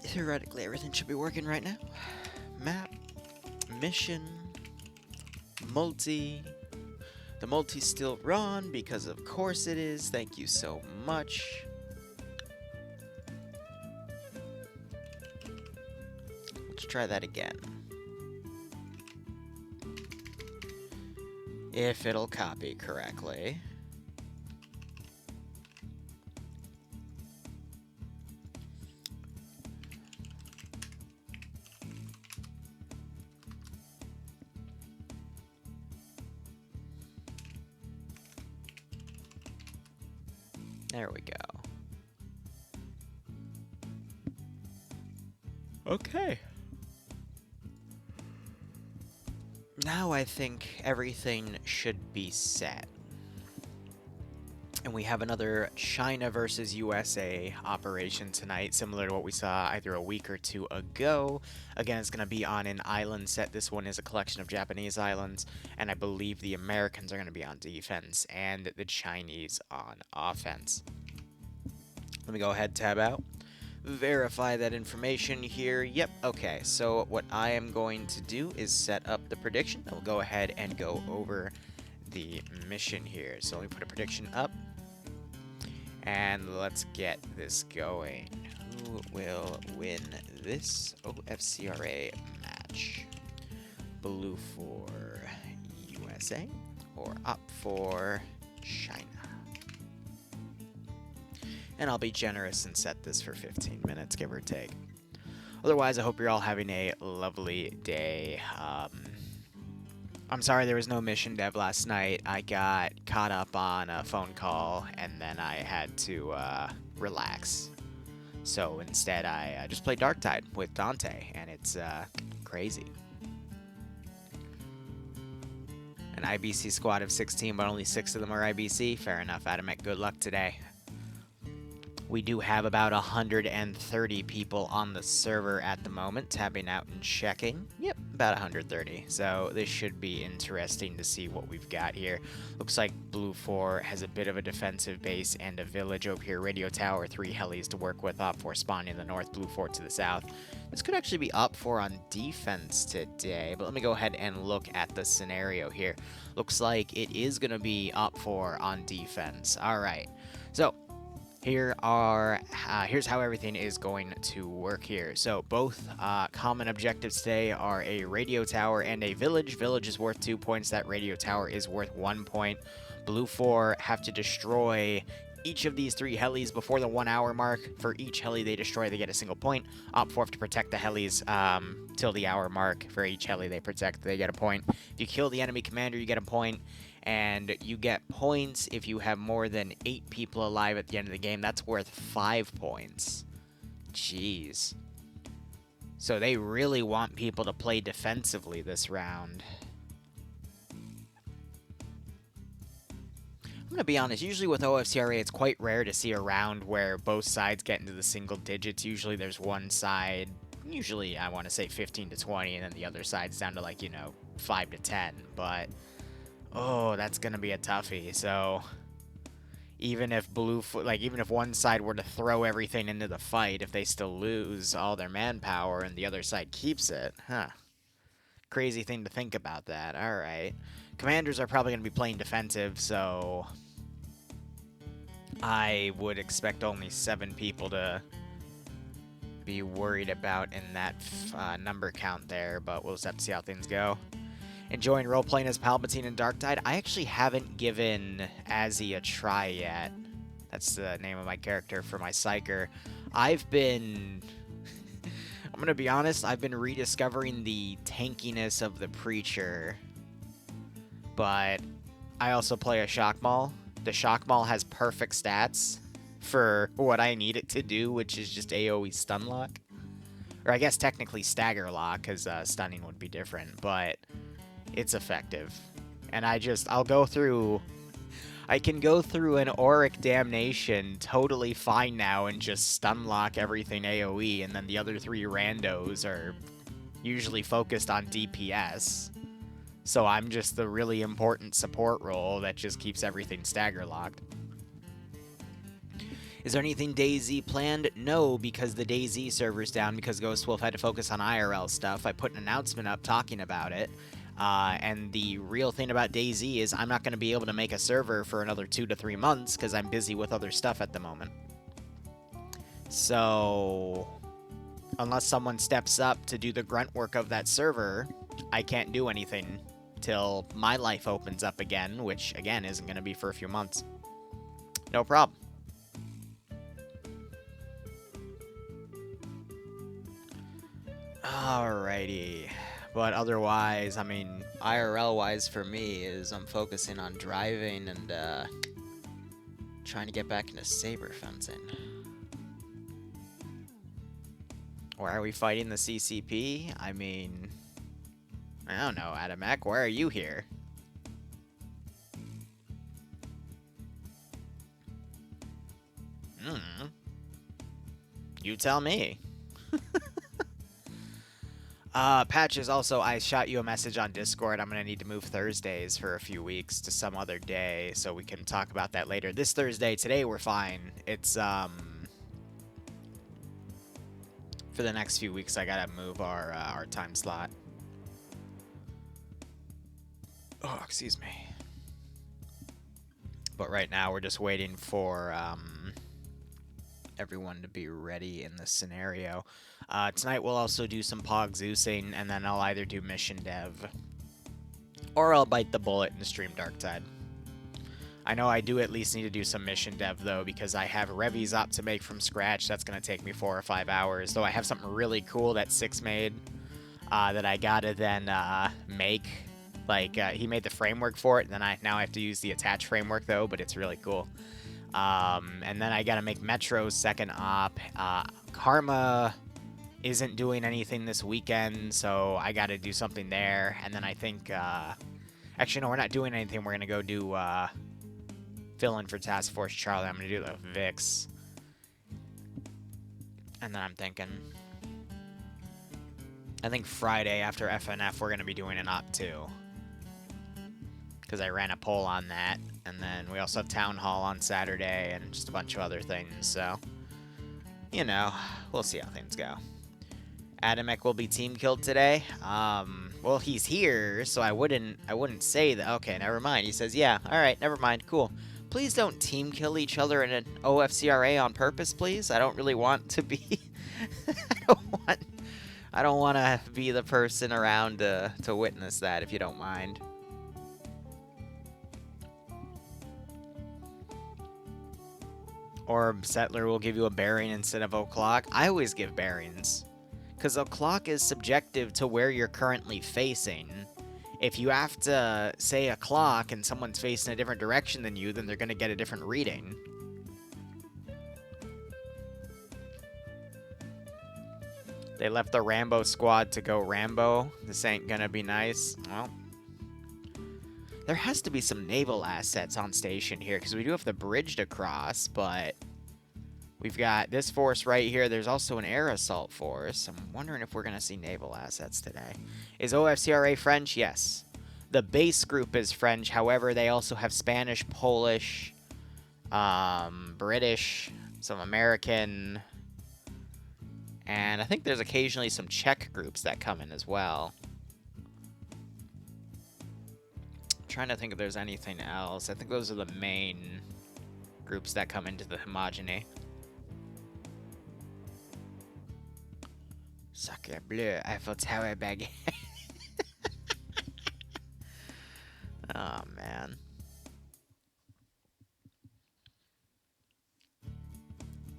theoretically, everything should be working right now. Map, mission, multi. The multi's still run because of course it is. Thank you so much. Let's try that again. If it'll copy correctly. There we go. Okay. Now I think everything should be set. And we have another China versus USA operation tonight, similar to what we saw either a week or two ago. Again, it's going to be on an island set. This one is a collection of Japanese islands, and I believe the Americans are going to be on defense and the Chinese on offense. Let me go ahead, tab out, verify that information here. Yep, okay, so what I am going to do is set up the prediction. I'll go ahead and go over the mission here. So let me put a prediction up. And let's get this going. Who will win this OFCRA match? Blue for USA or up for China? And I'll be generous and set this for 15 minutes, give or take. Otherwise, I hope you're all having a lovely day. I'm sorry there was no mission dev last night. I got caught up on a phone call, and then I had to relax. So instead, I just played Darktide with Dante, and it's crazy. An IBC squad of 16, but only 6 of them are IBC. Fair enough, Adamek, good luck today. We do have about 130 people on the server at the moment, tabbing out and checking. Yep, about 130. So this should be interesting to see what we've got here. Looks like Blue 4 has a bit of a defensive base and a village over here. Radio tower, 3 helis to work with. Op 4 spawning in the north, Blue 4 to the south. This could actually be Op 4 on defense today, but let me go ahead and look at the scenario here. Looks like it is going to be Op 4 on defense. All right, so here's how everything is going to work here. So both common objectives today are a radio tower and a village. Village is worth 2 points. That radio tower is worth 1 point. Blue 4 have to destroy each of these 3 helis before the 1 hour mark. For each heli they destroy, they get a single point. Op 4 have to protect the helis till the hour mark. For each heli they protect, they get a point. If you kill the enemy commander, you get a point. And you get points if you have more than 8 people alive at the end of the game. That's worth 5 points. Jeez. So they really want people to play defensively this round. I'm going to be honest, usually with OFCRA, it's quite rare to see a round where both sides get into the single digits. Usually there's one side, usually I want to say 15 to 20, and then the other side's down to, like, you know, 5 to 10. But oh, that's gonna be a toughie. So even if even if one side were to throw everything into the fight, if they still lose all their manpower and the other side keeps it, crazy thing to think about that. All right, commanders are probably gonna be playing defensive, so I would expect only 7 people to be worried about in that number count there, but we'll just have to see how things go. Enjoying role-playing as Palpatine and Darktide. I actually haven't given Azzy a try yet. That's the name of my character for my Psyker. I've been... I'm gonna be honest, I've been rediscovering the tankiness of the Preacher. But I also play a Shock Maul. The Shock Maul has perfect stats for what I need it to do, which is just AoE stun lock. Or I guess technically stagger lock, because stunning would be different, but it's effective. And I'll go through... I can go through an Auric Damnation totally fine now and just stun lock everything AoE, and then the other 3 randos are usually focused on DPS. So I'm just the really important support role that just keeps everything stagger locked. Is there anything DayZ planned? No, because the DayZ server's down because Ghost Wolf had to focus on IRL stuff. I put an announcement up talking about it. And the real thing about DayZ is I'm not going to be able to make a server for another 2 to 3 months because I'm busy with other stuff at the moment. So, unless someone steps up to do the grunt work of that server, I can't do anything till my life opens up again, which, again, isn't going to be for a few months. No problem. Alrighty. But otherwise, I mean, IRL-wise for me is I'm focusing on driving and trying to get back into saber fencing. Why are we fighting the CCP? I mean, I don't know, Adamek, why are you here? You tell me. Patches, also, I shot you a message on Discord. I'm going to need to move Thursdays for a few weeks to some other day, so we can talk about that later. This Thursday, today, we're fine. It's, for the next few weeks, I got to move our time slot. Oh, excuse me. But right now, we're just waiting for, everyone to be ready in this scenario. Tonight we'll also do some Pog Zeusing, and then I'll either do Mission Dev, or I'll bite the bullet and stream Darktide. I know I do at least need to do some Mission Dev, though, because I have Revies up to make from scratch. That's going to take me 4 or 5 hours, though I have something really cool that Six made that I gotta then make. Like, he made the framework for it, and then now I have to use the attach framework, though, but it's really cool. And then I gotta make Metro's second op. Karma isn't doing anything this weekend, so I gotta do something there. And then I think, actually, no, we're not doing anything. We're gonna go do, fill in for Task Force Charlie. I'm gonna do the Vix. And then I'm thinking, I think Friday after FNF, we're gonna be doing an op too. Because I ran a poll on that. And then we also have Town Hall on Saturday and just a bunch of other things, so, you know, we'll see how things go. Adamek will be team killed today. Well, he's here, so I wouldn't say that. Okay, never mind. He says, yeah, all right, never mind, cool. Please don't team kill each other in an OFCRA on purpose, please. I don't really want to be... I don't want to be the person around to witness that, if you don't mind. Or Settler will give you a bearing instead of o'clock. I always give bearings. Because o'clock is subjective to where you're currently facing. If you have to say o'clock and someone's facing a different direction than you, then they're going to get a different reading. They left the Rambo squad to go Rambo. This ain't going to be nice. Well, there has to be some naval assets on station here, because we do have the bridge to cross, but we've got this force right here. There's also an air assault force. I'm wondering if we're going to see naval assets today. Is OFCRA French? Yes. The base group is French. However, they also have Spanish, Polish, British, some American, and I think there's occasionally some Czech groups that come in as well. Trying to think if there's anything else. I think those are the main groups that come into the homogeny. Sacre bleu, Eiffel Tower bag. Oh, man.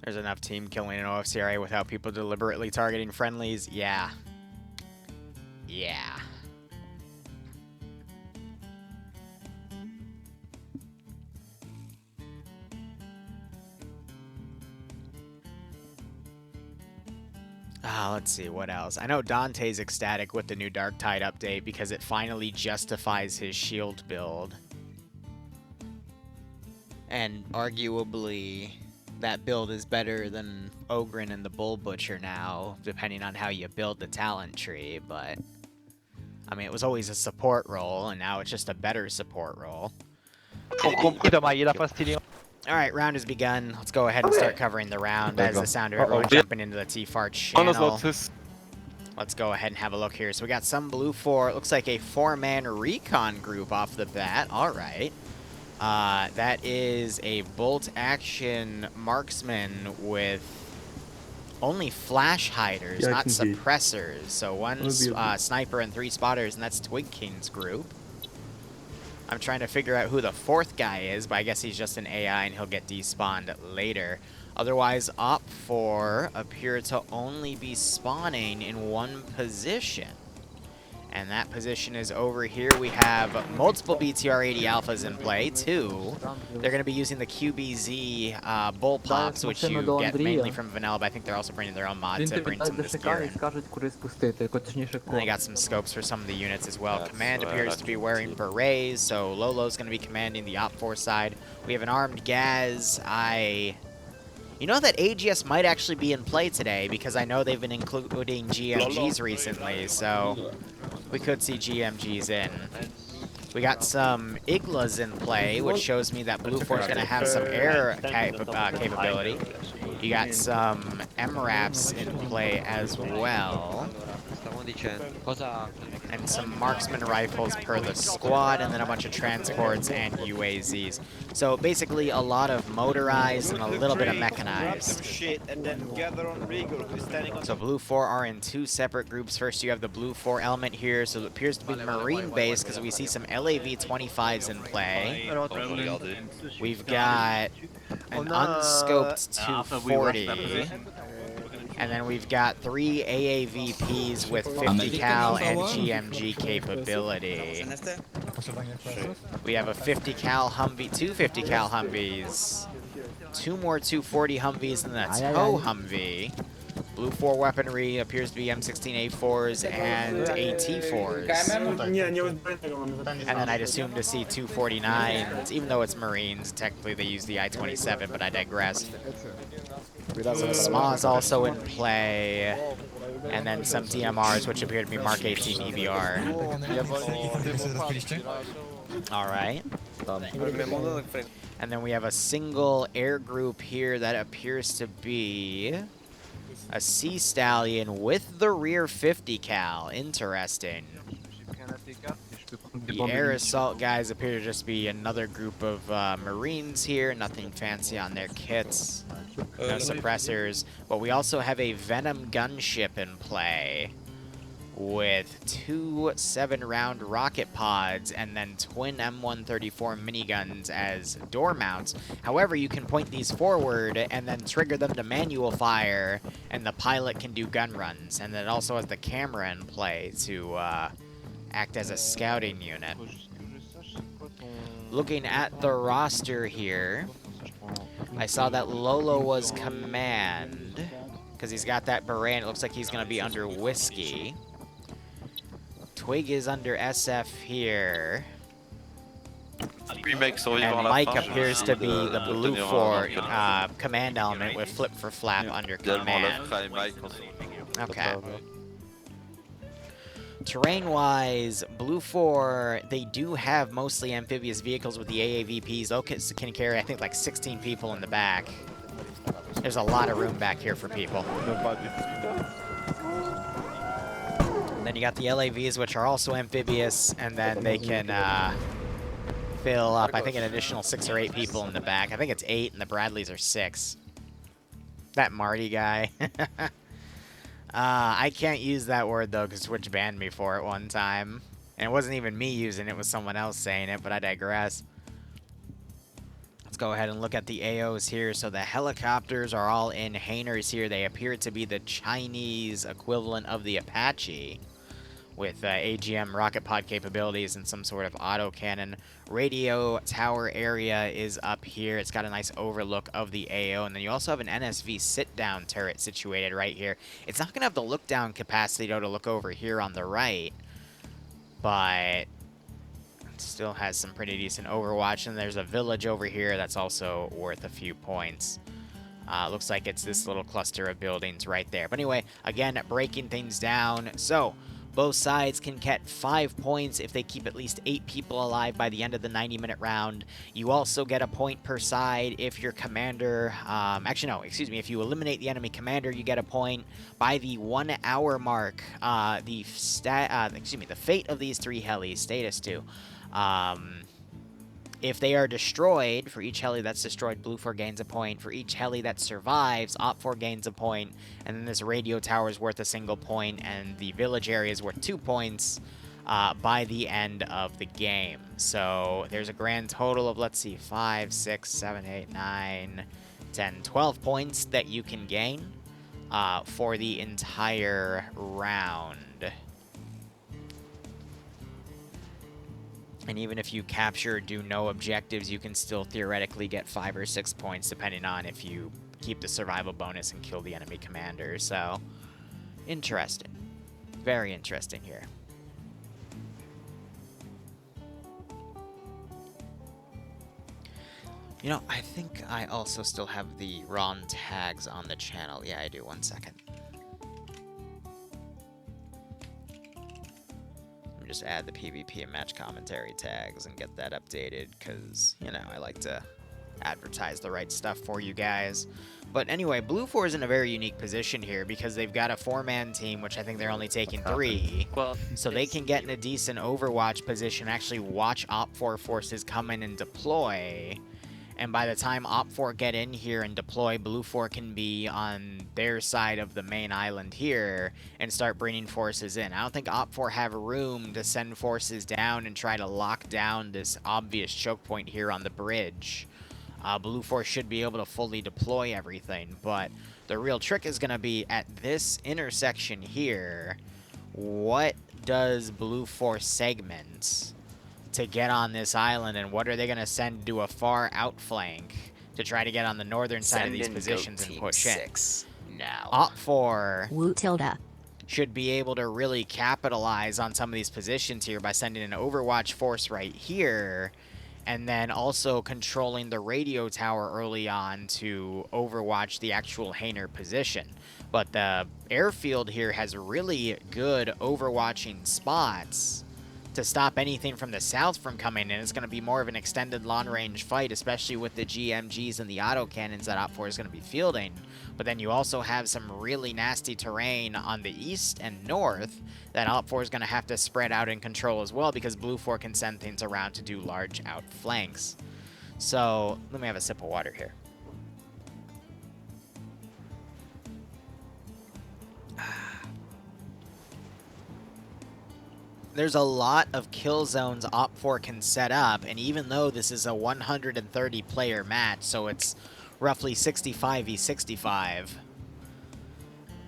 There's enough team killing in OFCRA without people deliberately targeting friendlies. Yeah. Yeah. Let's see, what else? I know Dante's ecstatic with the new Darktide update because it finally justifies his shield build. And arguably, that build is better than Ogren and the Bull Butcher now, depending on how you build the talent tree, but... I mean, it was always a support role, and now it's just a better support role. All right, round has begun. Let's go ahead and start covering the round. That is the sound of everyone jumping into the T-Fart channel. Let's go ahead and have a look here. So we got some blue 4. It looks like a 4-man recon group off the bat. All right. That is a bolt action marksman with only flash hiders, not suppressors. So 1 sniper and 3 spotters, and that's Twig King's group. I'm trying to figure out who the 4th guy is, but I guess he's just an AI and he'll get despawned later. Otherwise, OFCRA appear to only be spawning in 1 position. And that position is over here. We have multiple BTR-80 alphas in play, 2. They're going to be using the QBZ bull pops, which you get mainly from vanilla, but I think they're also bringing their own mod to bring some of this gear in. And they got some scopes for some of the units as well. Command appears to be wearing berets, so Lolo's going to be commanding the OPFOR side. We have an armed Gaz. You know that AGS might actually be in play today, because I know they've been including GMGs recently, so we could see GMGs in. We got some Iglas in play, which shows me that Blue 4 is going to have some air capability. You got some MRAPs in play as well. And some marksman rifles per the squad, and then a bunch of transports and UAZs. So basically a lot of motorized and a little bit of mechanized. So Blue 4 are in 2 separate groups. First you have the Blue 4 element here, so it appears to be Marine base because we see some LAV-25s in play. We've got an unscoped 240. And then we've got 3 AAVPs with 50 cal and GMG capability. We have a 50 cal Humvee, 2 50 cal Humvees, 2 more 240 Humvees, and a tow Humvee. Blue 4 weaponry appears to be M16A4s and AT4s. And then I'd assume to see 249s, even though it's Marines. Technically they use the I-27, but I digress. Some SMAs also in play, and then some DMRs, which appear to be Mark 18 EBR. Alright. And then we have a single air group here that appears to be a Sea Stallion with the rear 50 cal. Interesting. The air assault guys appear to just be another group of Marines here. Nothing fancy on their kits. No suppressors. But we also have a Venom gunship in play with 2 7-round rocket pods and then twin M134 miniguns as door mounts. However, you can point these forward and then trigger them to manual fire, and the pilot can do gun runs. And then it also has the camera in play to act as a scouting unit. Looking at the roster here, I saw that Lolo was command, because he's got that beret, and it looks like he's going to be under Whiskey. Twig is under SF here. And Mike appears to be the Blue 4 command element with Flip for Flap under command. Okay. Terrain-wise, Blue 4, they do have mostly amphibious vehicles with the AAVPs. Those can carry, I think, like 16 people in the back. There's a lot of room back here for people. And then you got the LAVs, which are also amphibious, and then they can fill up, I think, an additional 6 or 8 people in the back. I think it's 8, and the Bradleys are 6. That Marty guy. I can't use that word, though, because Twitch banned me for it one time. And it wasn't even me using it, it was someone else saying it, but I digress. Let's go ahead and look at the AOs here. So the helicopters are all in hangars here. They appear to be the Chinese equivalent of the Apache, with AGM rocket pod capabilities and some sort of autocannon. Radio tower area is up here. It's got a nice overlook of the AO, and then you also have an NSV sit-down turret situated right here. It's not going to have the look-down capacity, though, to look over here on the right, but it still has some pretty decent overwatch, and there's a village over here that's also worth a few points. Looks like it's this little cluster of buildings right there. But anyway, again, breaking things down. So, Both sides can get 5 points if they keep at least 8 people alive by the end of the 90-minute round. You also get a point per side if your commander... actually, no, excuse me. If you eliminate the enemy commander, you get a point. By the 1 hour mark, the fate of these 3 helis, status 2. If they are destroyed, for each heli that's destroyed, Blue 4 gains a point. For each heli that survives, Op 4 gains a point. And then this radio tower is worth a single point, and the village area is worth 2 points by the end of the game. So there's a grand total of, let's see, 5, 6, 7, 8, 9, 10, 12 points that you can gain for the entire round. And even if you capture or do no objectives, you can still theoretically get 5 or 6 points, depending on if you keep the survival bonus and kill the enemy commander. So, interesting. Very interesting here. You know, I think I also still have the ROM tags on the channel. Yeah, I do. 1 second. Just add the PvP and match commentary tags and get that updated, because, you know, I like to advertise the right stuff for you guys. But anyway, Blue 4 is in a very unique position here because they've got a 4-man team, which I think they're only taking 3. Well, so they can get in a decent Overwatch position, actually watch Op 4 forces come in and deploy. And by the time Op 4 get in here and deploy, Blue 4 can be on their side of the main island here and start bringing forces in. I don't think Op 4 have room to send forces down and try to lock down this obvious choke point here on the bridge. Blue 4 should be able to fully deploy everything, but the real trick is going to be at this intersection here. What does Blue 4 segment to get on this island, and what are they going to send to a far outflank to try to get on the northern side of these positions and push in? Now, Op 4 should be able to really capitalize on some of these positions here by sending an Overwatch force right here, and then also controlling the radio tower early on to overwatch the actual Hainer position. But the airfield here has really good overwatching spots to stop anything from the south from coming in. It's going to be more of an extended long-range fight, especially with the GMGs and the autocannons that Op 4 is going to be fielding. But then you also have some really nasty terrain on the east and north that Op 4 is going to have to spread out and control as well, because Blue 4 can send things around to do large outflanks. So, let me have a sip of water here. There's a lot of kill zones Op 4 can set up, and even though this is a 130 player match, so it's roughly 65 v 65,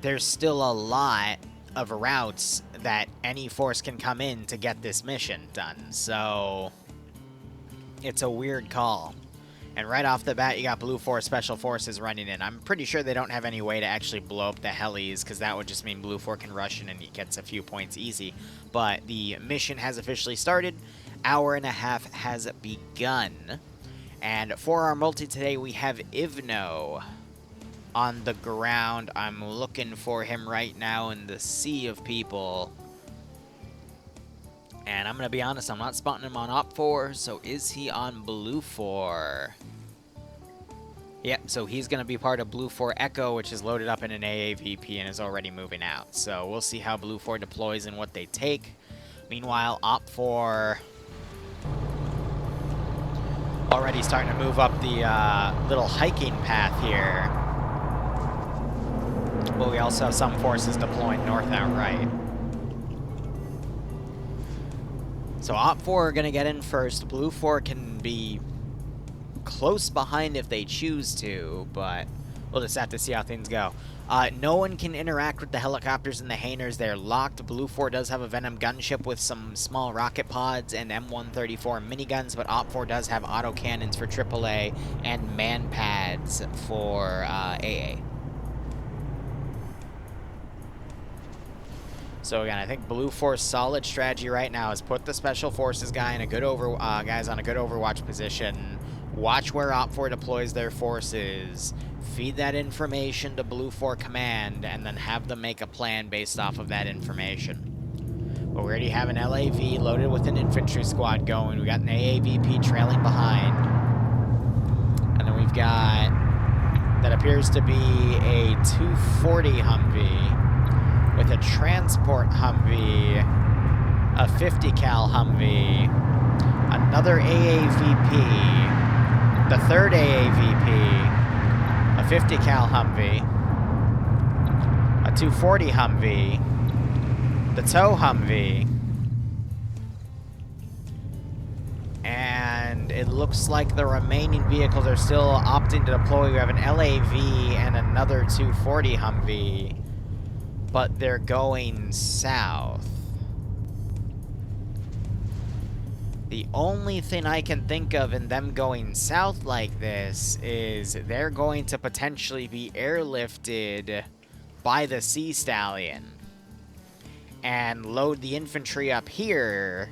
there's still a lot of routes that any force can come in to get this mission done. So it's a weird call. And right off the bat, you got Blue 4 Special Forces running in. I'm pretty sure they don't have any way to actually blow up the helis, because that would just mean Blue 4 can rush in and he gets a few points easy. But the mission has officially started. Hour and a half has begun. And for our multi today, we have Ivno on the ground. I'm looking for him right now in the sea of people. And I'm going to be honest, I'm not spotting him on Op 4, so is he on Blue 4? Yep, so he's going to be part of Blue 4 Echo, which is loaded up in an AAVP and is already moving out. So we'll see how Blue 4 deploys and what they take. Meanwhile, Op 4 already starting to move up the little hiking path here. But we also have some forces deploying north outright. So Op 4 are going to get in first. Blue 4 can be close behind if they choose to, but we'll just have to see how things go. No one can interact with the helicopters and the Hainers. They're locked. Blue 4 does have a Venom gunship with some small rocket pods and M134 miniguns, but Op 4 does have autocannons for AAA and man pads for AA. So again, I think Blue 4's solid strategy right now is put the Special Forces guy in a good guys on a good Overwatch position. Watch where Op 4 deploys their forces. Feed that information to Blue 4 Command, and then have them make a plan based off of that information. But we already have an LAV loaded with an infantry squad going. We got an AAVP trailing behind. And then we've got, that appears to be a 240 Humvee with a transport Humvee, a 50 cal Humvee, another AAVP, the third AAVP, a 50 cal Humvee, a 240 Humvee, the tow Humvee, and it looks like the remaining vehicles are still opting to deploy. We have an LAV and another 240 Humvee, but they're going south. The only thing I can think of in them going south like this is they're going to potentially be airlifted by the Sea Stallion and load the infantry up here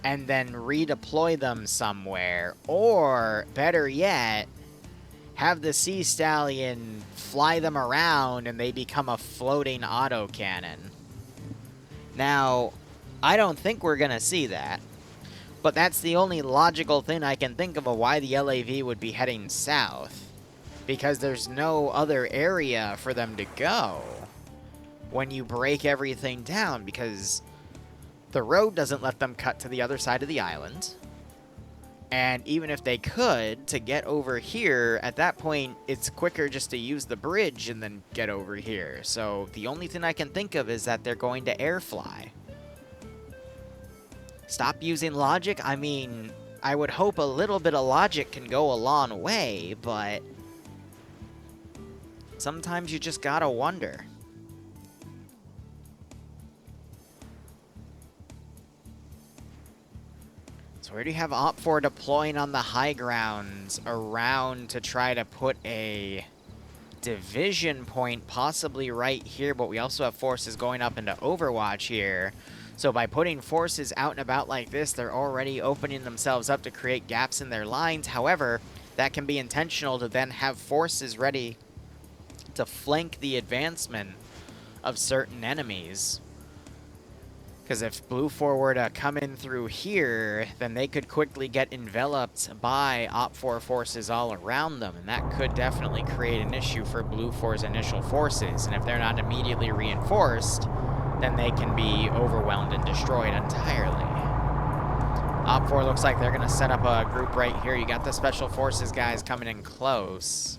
and then redeploy them somewhere. Or, better yet, have the Sea Stallion fly them around and they become a floating autocannon. Now, I don't think we're going to see that. But that's the only logical thing I can think of why the LAV would be heading south. Because there's no other area for them to go when you break everything down, because the road doesn't let them cut to the other side of the island. And even if they could, to get over here, at that point, it's quicker just to use the bridge and then get over here. So the only thing I can think of is that they're going to air fly. Stop using logic? I mean, I would hope a little bit of logic can go a long way, but sometimes you just gotta wonder. So where do you have OFCRA deploying on the high grounds around to try to put a division point possibly right here, but we also have forces going up into Overwatch here. So by putting forces out and about like this, they're already opening themselves up to create gaps in their lines. However, that can be intentional to then have forces ready to flank the advancement of certain enemies. Because if Blue 4 were to come in through here, then they could quickly get enveloped by OFCRA forces all around them, and that could definitely create an issue for Blue 4's initial forces. And if they're not immediately reinforced, then they can be overwhelmed and destroyed entirely. OFCRA looks like they're going to set up a group right here. You got the Special Forces guys coming in close.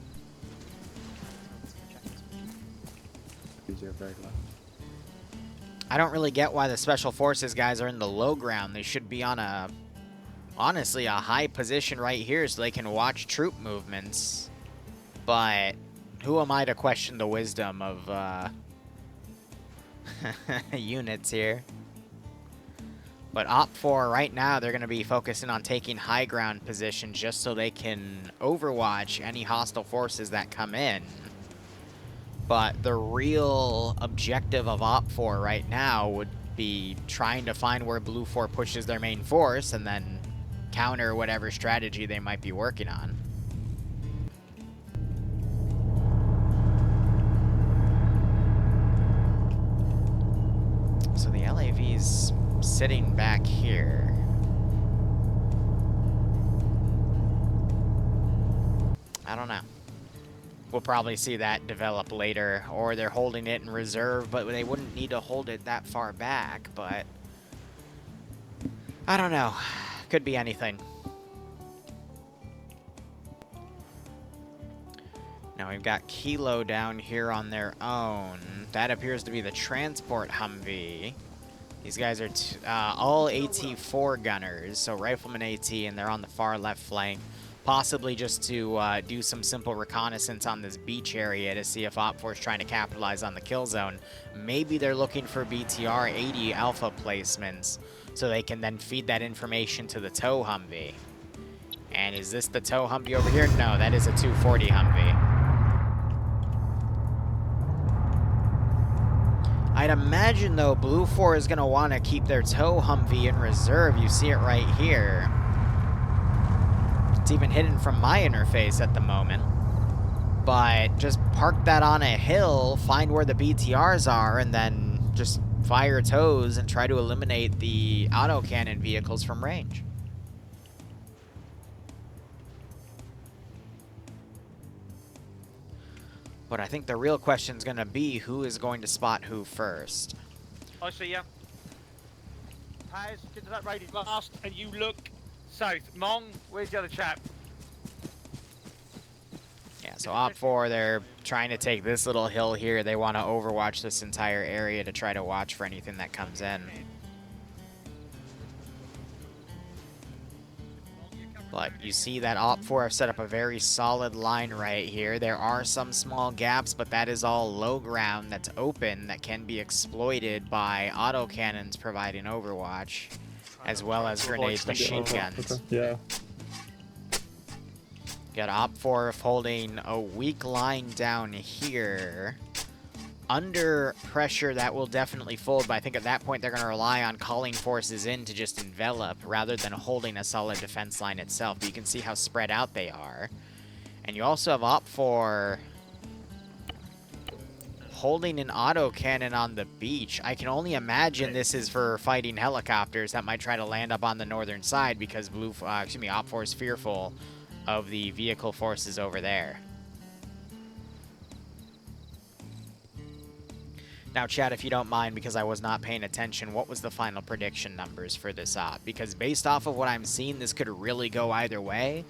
I don't really get why the Special Forces guys are in the low ground. They should be on a, honestly, a high position right here so they can watch troop movements. But who am I to question the wisdom of units here? But OFCRA right now, they're going to be focusing on taking high ground positions just so they can overwatch any hostile forces that come in. But the real objective of OFCRA right now would be trying to find where Blue 4 pushes their main force and then counter whatever strategy they might be working on. So the LAV's sitting back here. I don't know. We'll probably see that develop later, or they're holding it in reserve, but they wouldn't need to hold it that far back, but I don't know. Could be anything. Now we've got Kilo down here on their own. That appears to be the transport Humvee. These guys are all AT-4 gunners, so Rifleman AT, and they're on the far left flank. Possibly just to do some simple reconnaissance on this beach area to see if OFCRA is trying to capitalize on the kill zone. Maybe they're looking for BTR 80 alpha placements so they can then feed that information to the tow Humvee. And is this the tow Humvee over here? No, that is a 240 Humvee. I'd imagine, though, Blue 4 is going to want to keep their tow Humvee in reserve. You see it right here. It's even hidden from my interface at the moment. But just park that on a hill, find where the BTRs are, and then just fire tows and try to eliminate the autocannon vehicles from range. But I think the real question is going to be who is going to spot who first. I see ya. Paz, get to that raided blast, and you look south. Mong, where's the other chap? Yeah, so OPFOR, they're trying to take this little hill here. They want to overwatch this entire area to try to watch for anything that comes in. But you see that OPFOR have set up a very solid line right here. There are some small gaps, but that is all low ground that's open that can be exploited by autocannons providing overwatch, as well as grenade machine guns. Yeah. Got OPFOR holding a weak line down here. Under pressure, that will definitely fold, but I think at that point they're going to rely on calling forces in to just envelop rather than holding a solid defense line itself. But you can see how spread out they are. And you also have OPFOR holding an autocannon on the beach. I can only imagine this is for fighting helicopters that might try to land up on the northern side because OPFOR is fearful of the vehicle forces over there. Now, Chad, if you don't mind, because I was not paying attention, what was the final prediction numbers for this op? Because based off of what I'm seeing, this could really go either way.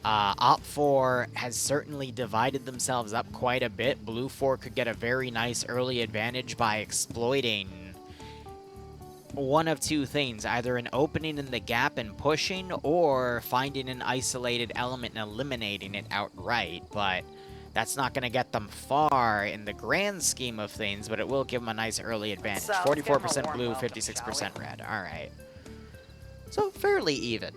OPFOR has certainly divided themselves up quite a bit. Blue 4 could get a very nice early advantage by exploiting one of two things, either an opening in the gap and pushing, or finding an isolated element and eliminating it outright. But that's not going to get them far in the grand scheme of things, but it will give them a nice early advantage. 44% blue, 56% red. All right. So fairly even.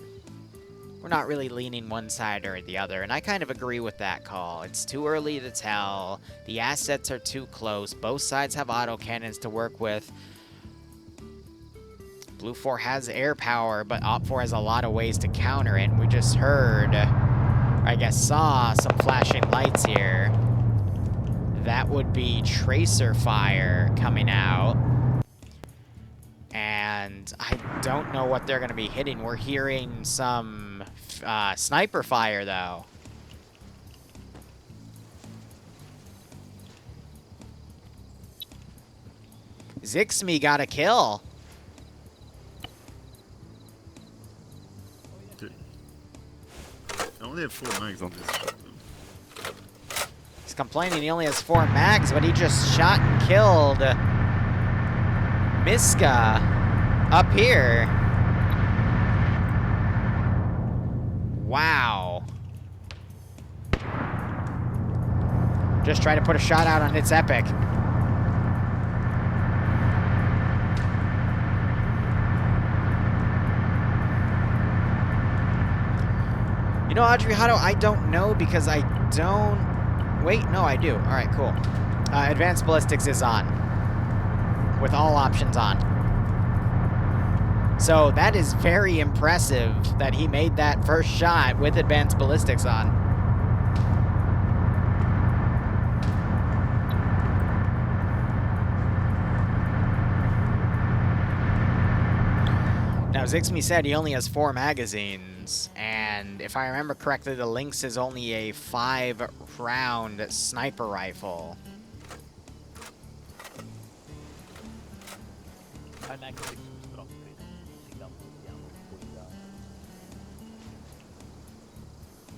We're not really leaning one side or the other, and I kind of agree with that call. It's too early to tell. The assets are too close. Both sides have autocannons to work with. Blue 4 has air power, but OPFOR has a lot of ways to counter it. And we just heard, I guess saw, some flashing lights here. That would be tracer fire coming out. And I don't know what they're going to be hitting. We're hearing some sniper fire, though. Zixme got a kill. I only have 4 mags on this shot. He's complaining he only has 4 mags, but he just shot and killed Miska up here. Wow. Just try to put a shot out on It's Epic. You know, Adriano, I don't know because I don't... Wait, no, I do. All right, cool. Advanced Ballistics is on. With all options on. So that is very impressive that he made that first shot with Advanced Ballistics on. Now, Zixme said he only has 4 magazines, and if I remember correctly, the Lynx is only a 5-round sniper rifle.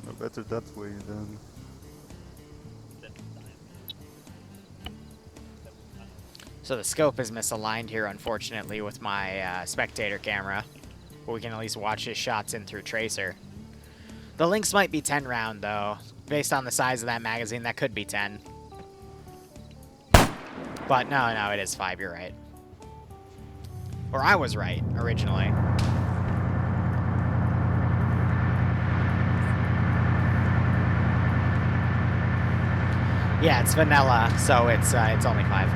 No, better that way than... So the scope is misaligned here, unfortunately, with my spectator camera. But we can at least watch his shots in through tracer. The Lynx might be 10 round, though. Based on the size of that magazine, that could be 10. But no, it is 5, you're right. Or I was right, originally. Yeah, it's vanilla, so it's only 5.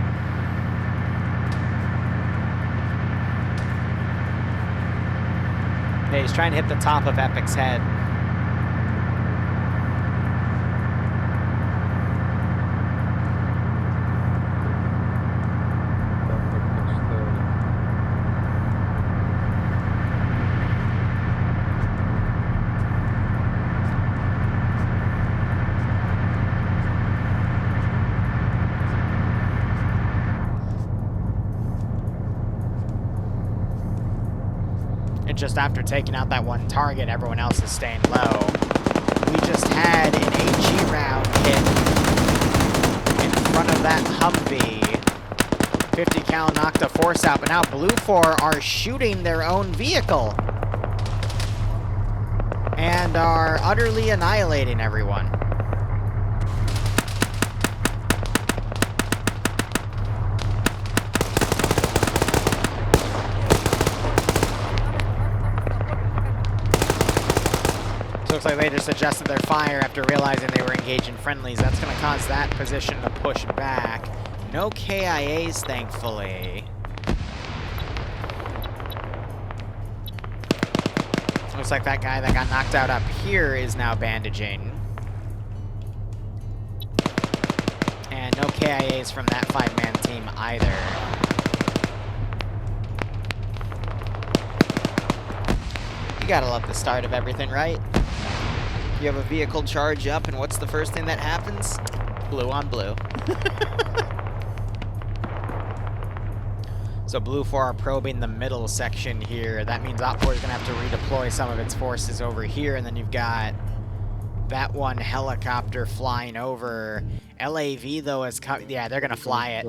Yeah, he's trying to hit the top of Epic's head. just after taking out that one target, everyone else is staying low. We just had an AG round hit in front of that Humvee. 50 cal knocked a force out, but now Blue 4 are shooting their own vehicle. And are utterly annihilating everyone. So looks like they just adjusted their fire after realizing they were engaging friendlies. That's going to cause that position to push back. No KIAs, thankfully. Looks like that guy that got knocked out up here is now bandaging. And no KIAs from that 5-man team either. You gotta love the start of everything, right? You have a vehicle charge up, and what's the first thing that happens? Blue on blue. So Blue 4 are probing the middle section here. That means OPFOR is going to have to redeploy some of its forces over here, and then you've got that one helicopter flying over. LAV, though, is yeah, they're going to fly it.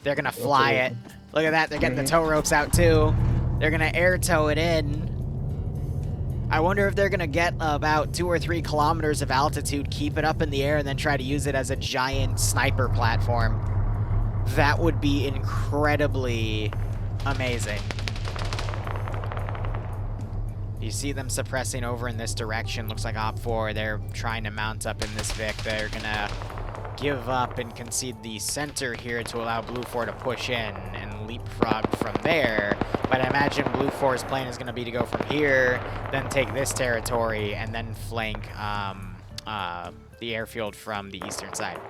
They're going to fly it. Look at that. They're getting the tow ropes out, too. They're going to air tow it in. I wonder if they're going to get about 2 or 3 kilometers of altitude, keep it up in the air, and then try to use it as a giant sniper platform. That would be incredibly amazing. You see them suppressing over in this direction. Looks like OPFOR, they're trying to mount up in this Vic. They're going to give up and concede the center here to allow Blue 4 to push in and leapfrog from there. But I imagine Blue 4's plan is going to be to go from here, then take this territory, and then flank the airfield from the eastern side.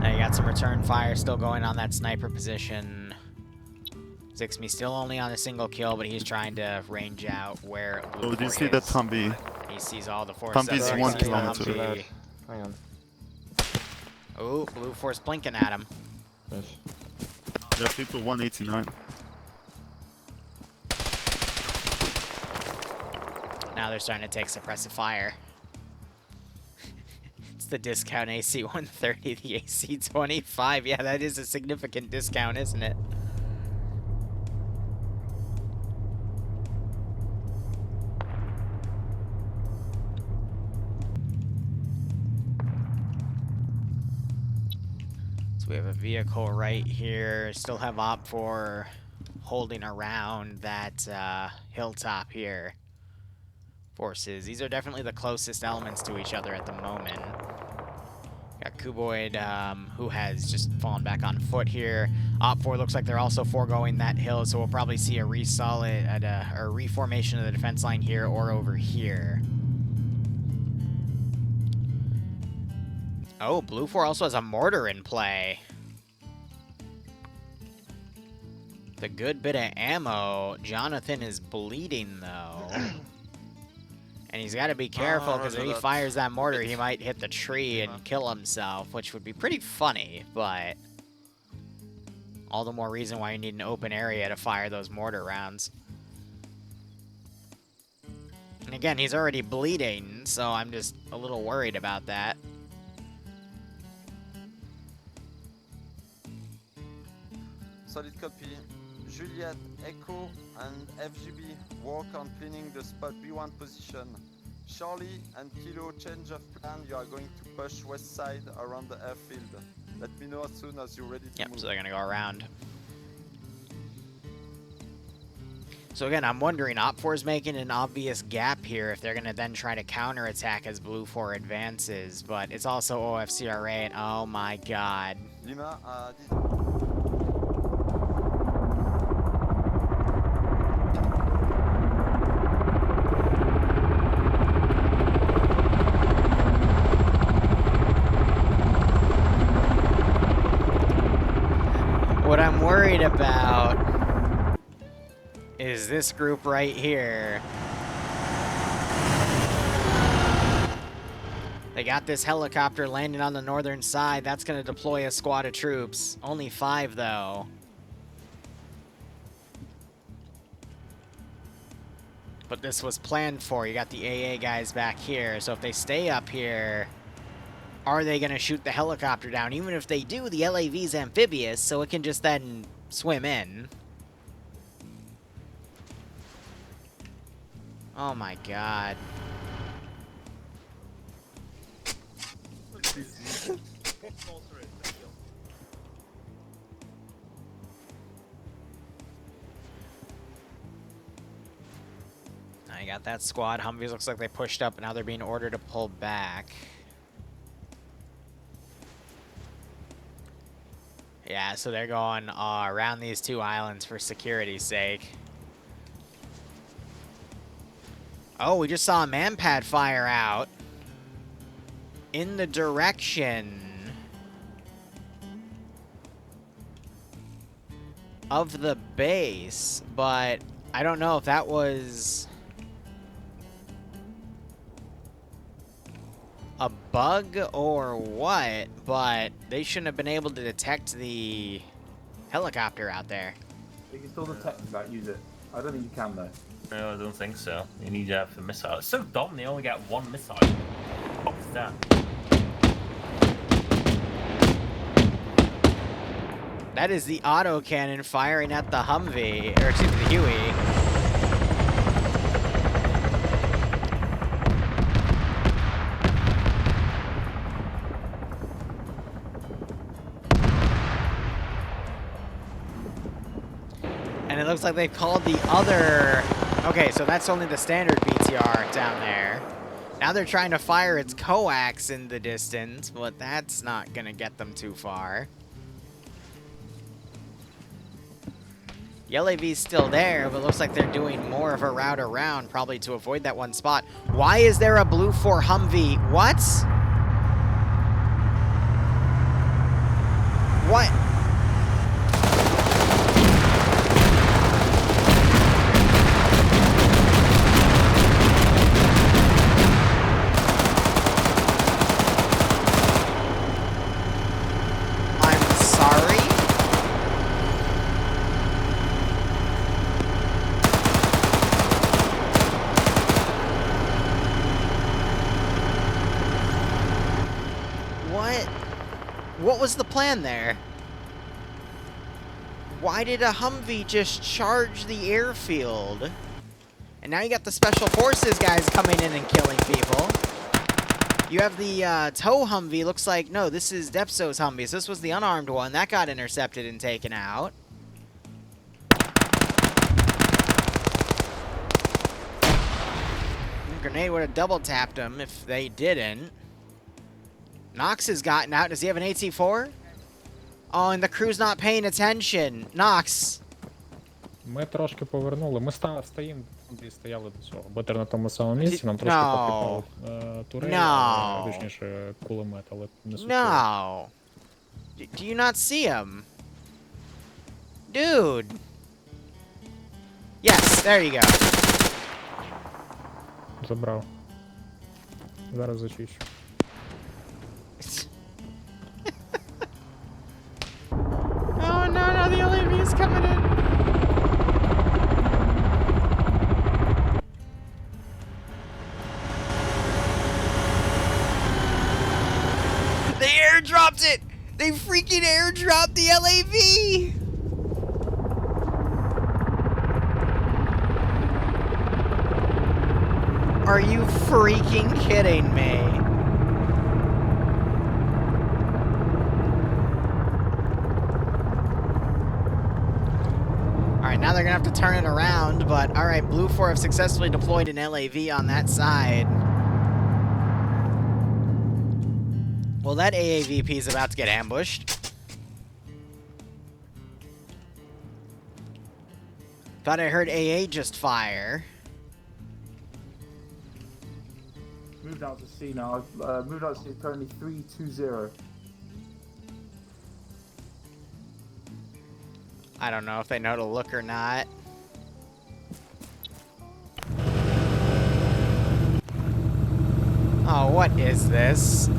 Now you got some return fire still going on that sniper position. Zixmy still only on a single kill, but he's trying to range out where Blue 4 Oh, do you see that Humvee? He sees all the force. Humvee's 1 kilometer. Hang on. Oh, Blue 4's blinking at him. Nice. Yeah, people 189. Now they're starting to take suppressive fire. It's the discount AC 130, the AC 25. Yeah, that is a significant discount, isn't it? So we have a vehicle right here. Still have OPFOR holding around that hilltop here. Forces. These are definitely the closest elements to each other at the moment. Got Kuboid, who has just fallen back on foot here. OPFOR looks like they're also foregoing that hill, so we'll probably see a reformation of the defense line here or over here. Oh, Blue 4 also has a mortar in play. The good bit of ammo. Jonathan is bleeding, though. And he's got to be careful, because if he fires that mortar, he might hit the tree and kill himself, which would be pretty funny, but all the more reason why you need an open area to fire those mortar rounds. And again, he's already bleeding, so I'm just a little worried about that. Solid copy. Juliet, Echo, and FGB work on cleaning the spot B1 position. Charlie and Kilo, change of plan. You are going to push west side around the airfield. Let me know as soon as you're ready to move. So they're going to go around. So again, I'm wondering, OPFOR is making an obvious gap here if they're going to then try to counterattack as Blue 4 advances, but it's also OFCRA, and oh my god. Lima, What I'm worried about is this group right here. They got this helicopter landing on the northern side. That's going to deploy a squad of troops. Only 5, though. But this was planned for. You got the AA guys back here. So if they stay up here, are they going to shoot the helicopter down? Even if they do, the LAV's amphibious, so it can just then swim in. Oh my god. Now you got that squad. Humvees looks like they pushed up, and now they're being ordered to pull back. Yeah, so they're going around these 2 islands for security's sake. Oh, we just saw a manpad fire out in the direction of the base, but I don't know if that was a bug or what, but they shouldn't have been able to detect the helicopter out there. You can still detect it, but use it. I don't think you can though. No, I don't think so. You need that for missile. It's so dumb they only get 1 missile. What's that? That is the autocannon firing at the Humvee, or excuse me, the Huey. And it looks like they called the other... Okay, so that's only the standard BTR down there. Now they're trying to fire its coax in the distance, but that's not going to get them too far. The LAV's still there, but it looks like they're doing more of a route around, probably to avoid that one spot. Why is there a Blue 4 Humvee? What? What? What was the plan there? Why did a Humvee just charge the airfield? And now you got the Special Forces guys coming in and killing people. You have the tow Humvee. Looks like, no, this is Depso's Humvee. So this was the unarmed one. That got intercepted and taken out. Grenade would have double tapped him if they didn't. Knox has gotten out. Does he have an AT-4? Oh, and the crew's not paying attention. Knox. Ми трошки повернули. Ми стоїмо, де стояли до цього. Бетер на тому самому місці, нам трошки потріпали турель, точніше кулемет, але не суттєво. No. Do you not see him? Dude. Yes, there you go. Забрав. Зараз зачищу. Oh no, no, the LAV is coming in. They airdropped it! They freaking airdropped the LAV! Are you freaking kidding me? Alright, now they're gonna have to turn it around, but alright, Blue 4 have successfully deployed an LAV on that side. Well, that AAVP is about to get ambushed. Thought I heard AA just fire. Moved out to sea now. I've moved out to sea currently 320. I don't know if they know to look or not. Oh, Oh, what is this? What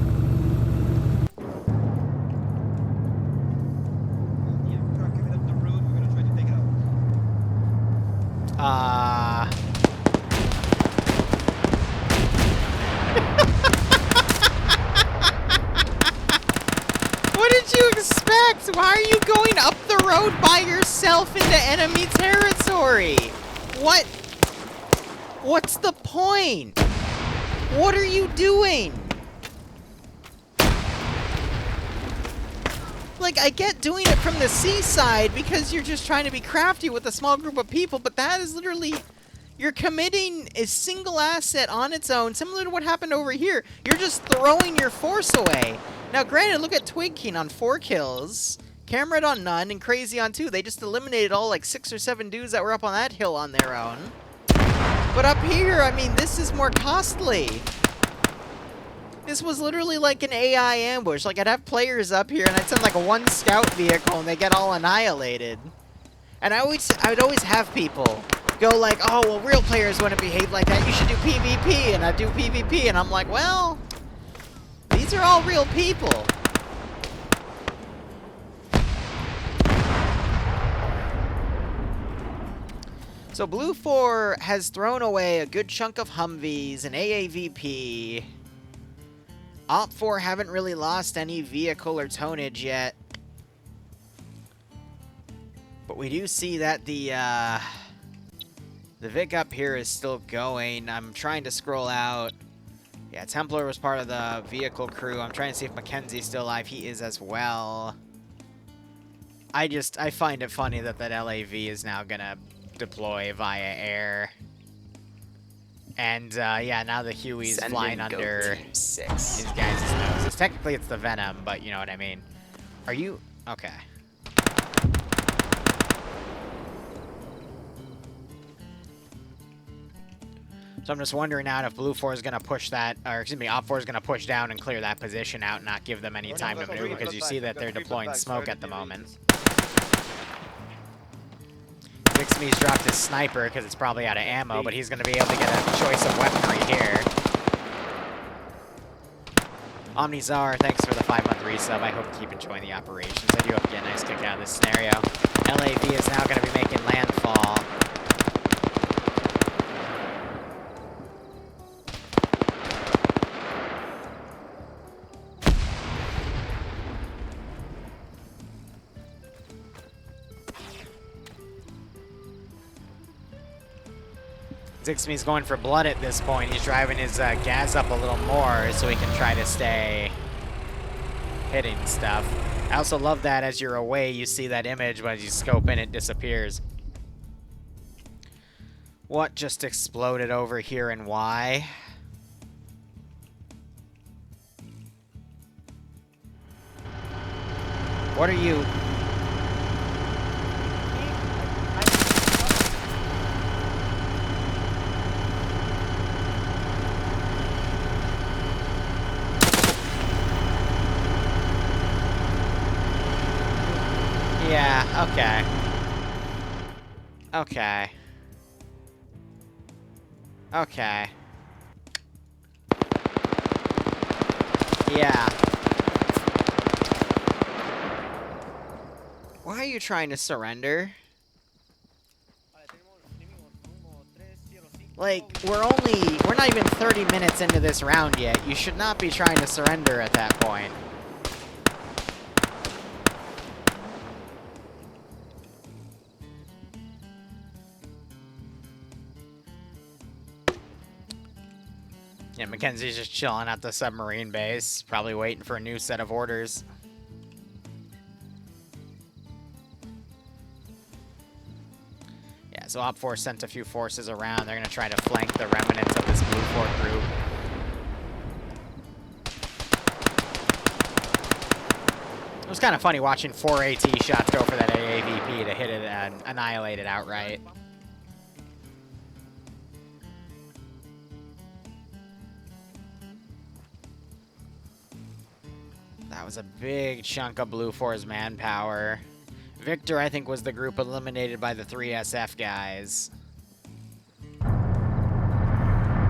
did you expect? Why are you going up the road by yourself into enemy territory? What? What's the point? What are you doing? Like, I get doing it from the seaside because you're just trying to be crafty with a small group of people, but that is literally... You're committing a single asset on its own, similar to what happened over here. You're just throwing your force away. Now, granted, look at Twig King on 4 kills, Cameron on none, and Crazy on 2. They just eliminated all, like, 6 or 7 dudes that were up on that hill on their own. But up here, I mean, this is more costly. This was literally like an AI ambush. Like, I'd have players up here, and I'd send, like, a 1 scout vehicle, and they get all annihilated. And I would always have people go like, oh, well, real players wouldn't behave like that. You should do PvP, and I'd do PvP, and I'm like, well, these are all real people. So Blue 4 has thrown away a good chunk of Humvees, an AAVP. Op 4 haven't really lost any vehicle or tonnage yet. But we do see that the Vic up here is still going. I'm trying to scroll out. Yeah, Templar was part of the vehicle crew. I'm trying to see if Mackenzie's still alive. He is as well. I find it funny that LAV is now gonna deploy via air. And, yeah, now the Huey's flying under his guys' noses. Technically, it's the Venom, but you know what I mean. Are you... Okay. So I'm just wondering now if Blue 4 is going to push that, or excuse me, Op 4 is going to push down and clear that position out and not give them any time to maneuver, because you see that they're deploying smoke at the moment. Vixme's dropped his sniper because it's probably out of ammo, but he's going to be able to get a choice of weaponry here. Omnizar, thanks for the 5-month resub. I hope you keep enjoying the operations. I do hope you get a nice kick out of this scenario. LAV is now going to be making landfall. Zixme's going for blood at this point. He's driving his gas up a little more so he can try to stay hitting stuff. I also love that as you're away, you see that image, but as you scope in, it disappears. What just exploded over here and why? What are you... Yeah, okay. Okay. Okay. Yeah. Why are you trying to surrender? Like, we're not even 30 minutes into this round yet. You should not be trying to surrender at that point. Yeah, Mackenzie's just chilling at the submarine base, probably waiting for a new set of orders. Yeah, so Op 4 sent a few forces around. They're going to try to flank the remnants of this Blue 4 group. It was kind of funny watching 4 AT shots go for that AAVP to hit it and annihilate it outright. That was a big chunk of Blue 4's manpower. Victor, I think, was the group eliminated by the 3 SF guys. Oh,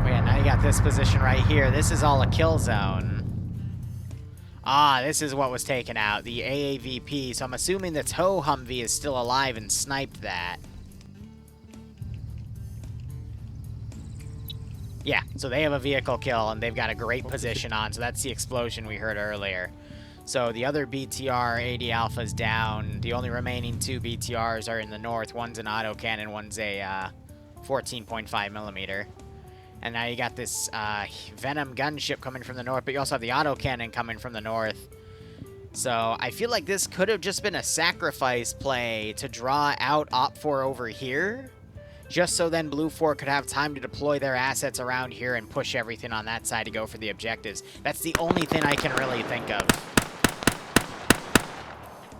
yeah, now you got this position right here. This is all a kill zone. Ah, this is what was taken out, the AAVP. So I'm assuming the tow Humvee is still alive and sniped that. Yeah, so they have a vehicle kill, and they've got a great position on, so that's the explosion we heard earlier. So the other BTR 80 Alpha's down. The only remaining 2 BTRs are in the north. One's an autocannon, one's a 14.5 millimeter. And now you got this Venom gunship coming from the north, but you also have the autocannon coming from the north. So I feel like this could have just been a sacrifice play to draw out OPFOR over here, just so then Blue 4 could have time to deploy their assets around here and push everything on that side to go for the objectives. That's the only thing I can really think of.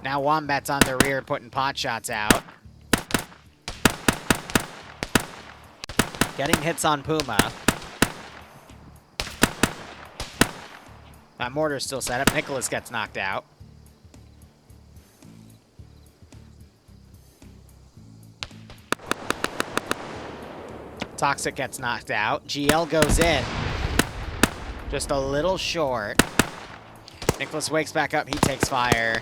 Now Wombat's on the rear putting pot shots out. Getting hits on Puma. That mortar's still set up. Nicholas gets knocked out. Toxic gets knocked out. GL goes in. Just a little short. Nicholas wakes back up. He takes fire.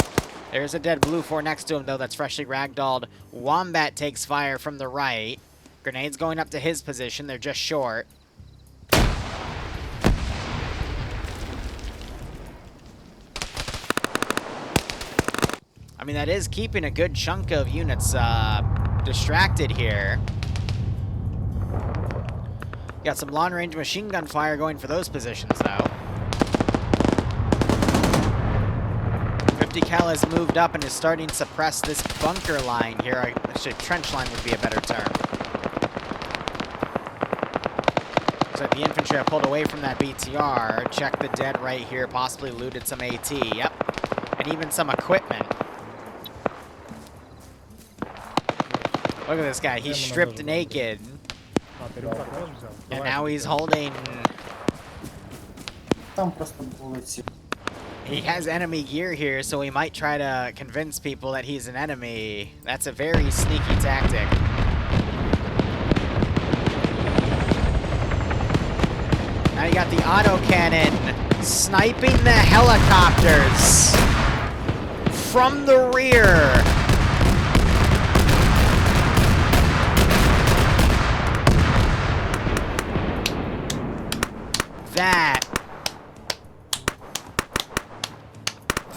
There's a dead Blue 4 next to him, though, that's freshly ragdolled. Wombat takes fire from the right. Grenades going up to his position. They're just short. I mean, that is keeping a good chunk of units distracted here. Got some long-range machine gun fire going for those positions, though. 50 cal has moved up and is starting to suppress this bunker line here. Actually, trench line would be a better term. So the infantry have pulled away from that BTR. Check the dead right here. Possibly looted some AT. Yep. And even some equipment. Look at this guy. He's stripped naked. And now he's holding... He has enemy gear here, so he might try to convince people that he's an enemy. That's a very sneaky tactic. Now you got the autocannon sniping the helicopters from the rear.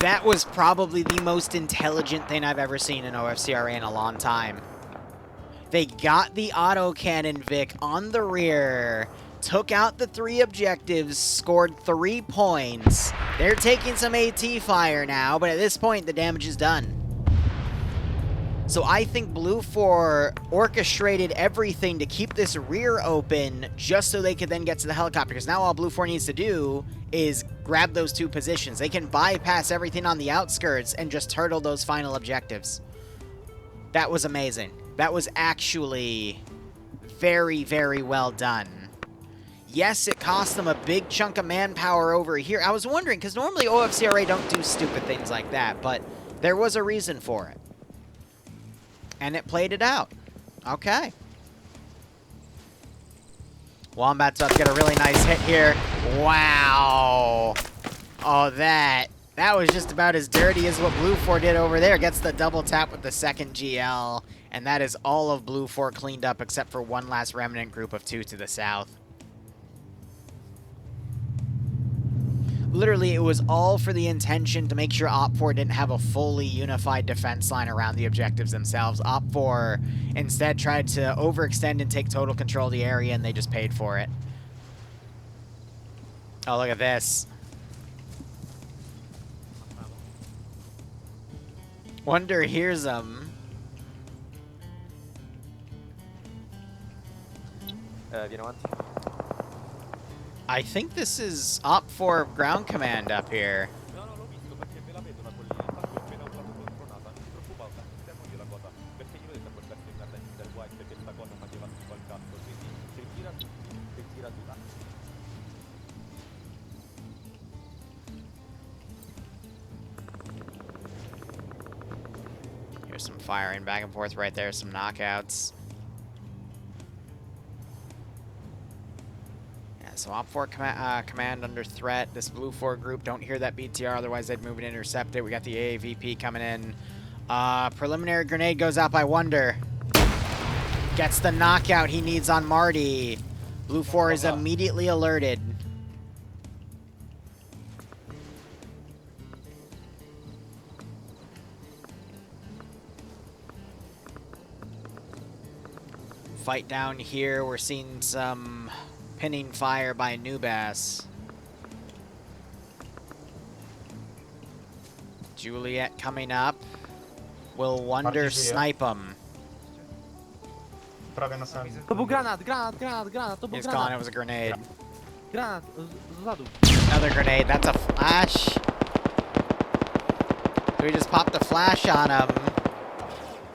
That was probably the most intelligent thing I've ever seen in OFCRA in a long time. They got the autocannon Vic on the rear, took out the 3 objectives, scored 3 points. They're taking some AT fire now, but at this point, the damage is done. So I think Blue 4 orchestrated everything to keep this rear open just so they could then get to the helicopter. Because now all Blue 4 needs to do is grab those 2 positions. They can bypass everything on the outskirts and just turtle those final objectives. That was amazing. That was actually very, very well done. Yes, it cost them a big chunk of manpower over here. I was wondering, because normally OFCRA don't do stupid things like that, but there was a reason for it. And it played it out. Okay. Wombat's about to get a really nice hit here. Wow. Oh, that was just about as dirty as what Blue 4 did over there. Gets the double tap with the second GL. And that is all of Blue 4 cleaned up except for one last remnant group of 2 to the south. Literally, it was all for the intention to make sure OPFOR didn't have a fully unified defense line around the objectives themselves. OPFOR instead tried to overextend and take total control of the area, and they just paid for it. Oh, look at this. Wonder hears them. I think this is OPFOR ground command up here. Here's some firing back and forth right there, some knockouts. So OFCRA command under threat. This Blue 4 group, don't hear that BTR, otherwise they'd move and intercept it. We got the AAVP coming in. Preliminary grenade goes out by Wonder. Gets the knockout he needs on Marty. Blue 4 is immediately alerted. Fight down here. We're seeing some pinning fire by Nubas. Juliet coming up. Will Wonder snipe him? To był granat, to był He's gone. It was a grenade. Granat, zadu. Another grenade. That's a flash. We just popped a flash on him.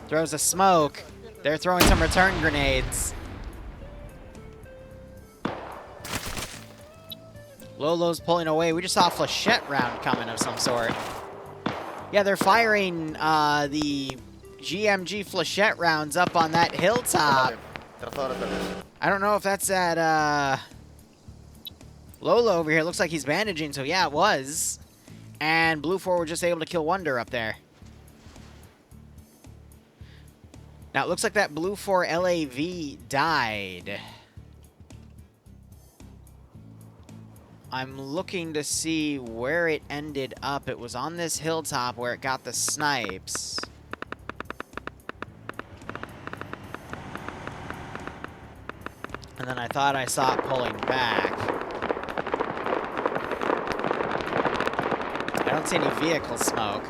Throws a smoke. They're throwing some return grenades. Lolo's pulling away. We just saw a flechette round coming of some sort. Yeah, they're firing the GMG flechette rounds up on that hilltop. I don't know if that's at Lolo over here. Looks like he's bandaging, so yeah, it was. And Blue 4 were just able to kill Wonder up there. Now, it looks like that Blue 4 LAV died. I'm looking to see where it ended up. It was on this hilltop where it got the snipes. And then I thought I saw it pulling back. I don't see any vehicle smoke.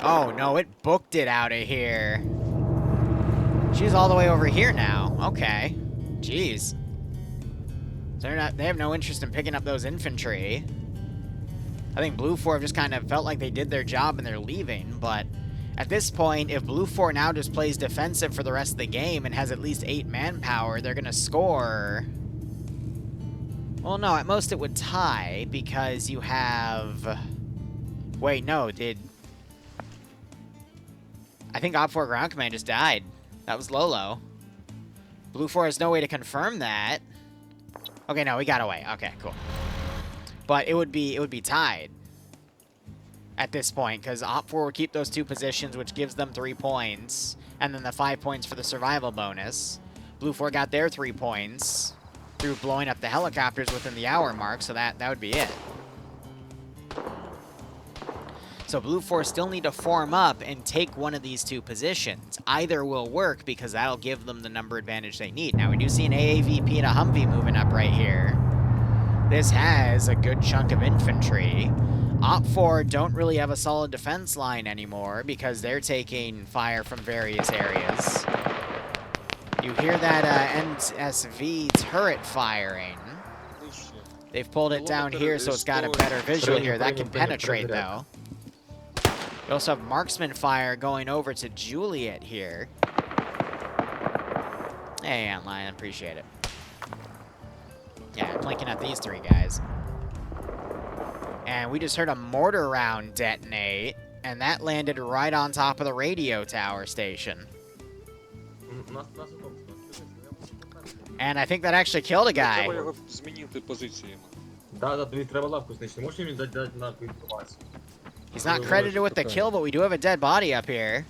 Oh, no, it booked it out of here. She's all the way over here now. Okay. Jeez. They have no interest in picking up those infantry. I think Blue 4 just kind of felt like they did their job and they're leaving, but at this point, if Blue 4 now just plays defensive for the rest of the game and has at least 8 manpower, they're going to score. Well, no, at most it would tie because you have... Wait, no, did... I think OPFOR Ground Command just died. That was Lolo. Blue 4 has no way to confirm that. Okay, no, he got away. Okay, cool. But it would be tied at this point, because OPFOR would keep those 2 positions, which gives them 3 points, and then the 5 points for the survival bonus. Blue 4 got their 3 points through blowing up the helicopters within the hour mark, so that would be it. So Blue 4 still need to form up and take one of these 2 positions. Either will work because that'll give them the number advantage they need. Now we do see an AAVP and a Humvee moving up right here. This has a good chunk of infantry. OPFOR don't really have a solid defense line anymore because they're taking fire from various areas. You hear that NSV turret firing. They've pulled it down here so it's got a better visual here. That can penetrate though. We also have marksman fire going over to Juliet here. Hey, Antlion, appreciate it. Yeah, I'm blinking at these 3 guys. And we just heard a mortar round detonate, and that landed right on top of the radio tower station. And I think that actually killed a guy. He's not credited with the kill, but we do have a dead body up here.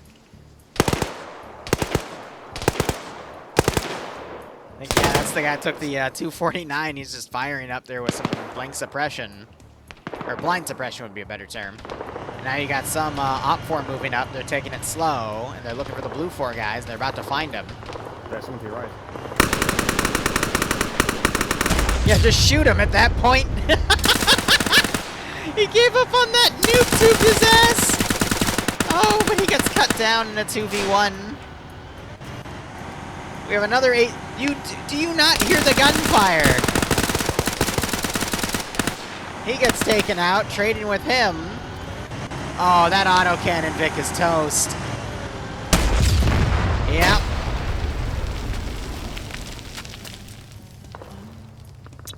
I think, yeah, that's the guy who took the 249. He's just firing up there with some blank suppression. Or blind suppression would be a better term. And now you got some OPFOR moving up. They're taking it slow, and they're looking for the Blue 4 guys, and they're about to find them. There's someone to your right. Yeah, just shoot him at that point. He gave up on that noob tube his ass! Oh, but he gets cut down in a 2v1. We have another 8... Do you not hear the gunfire? He gets taken out, trading with him. Oh, that autocannon Vic is toast. Yep.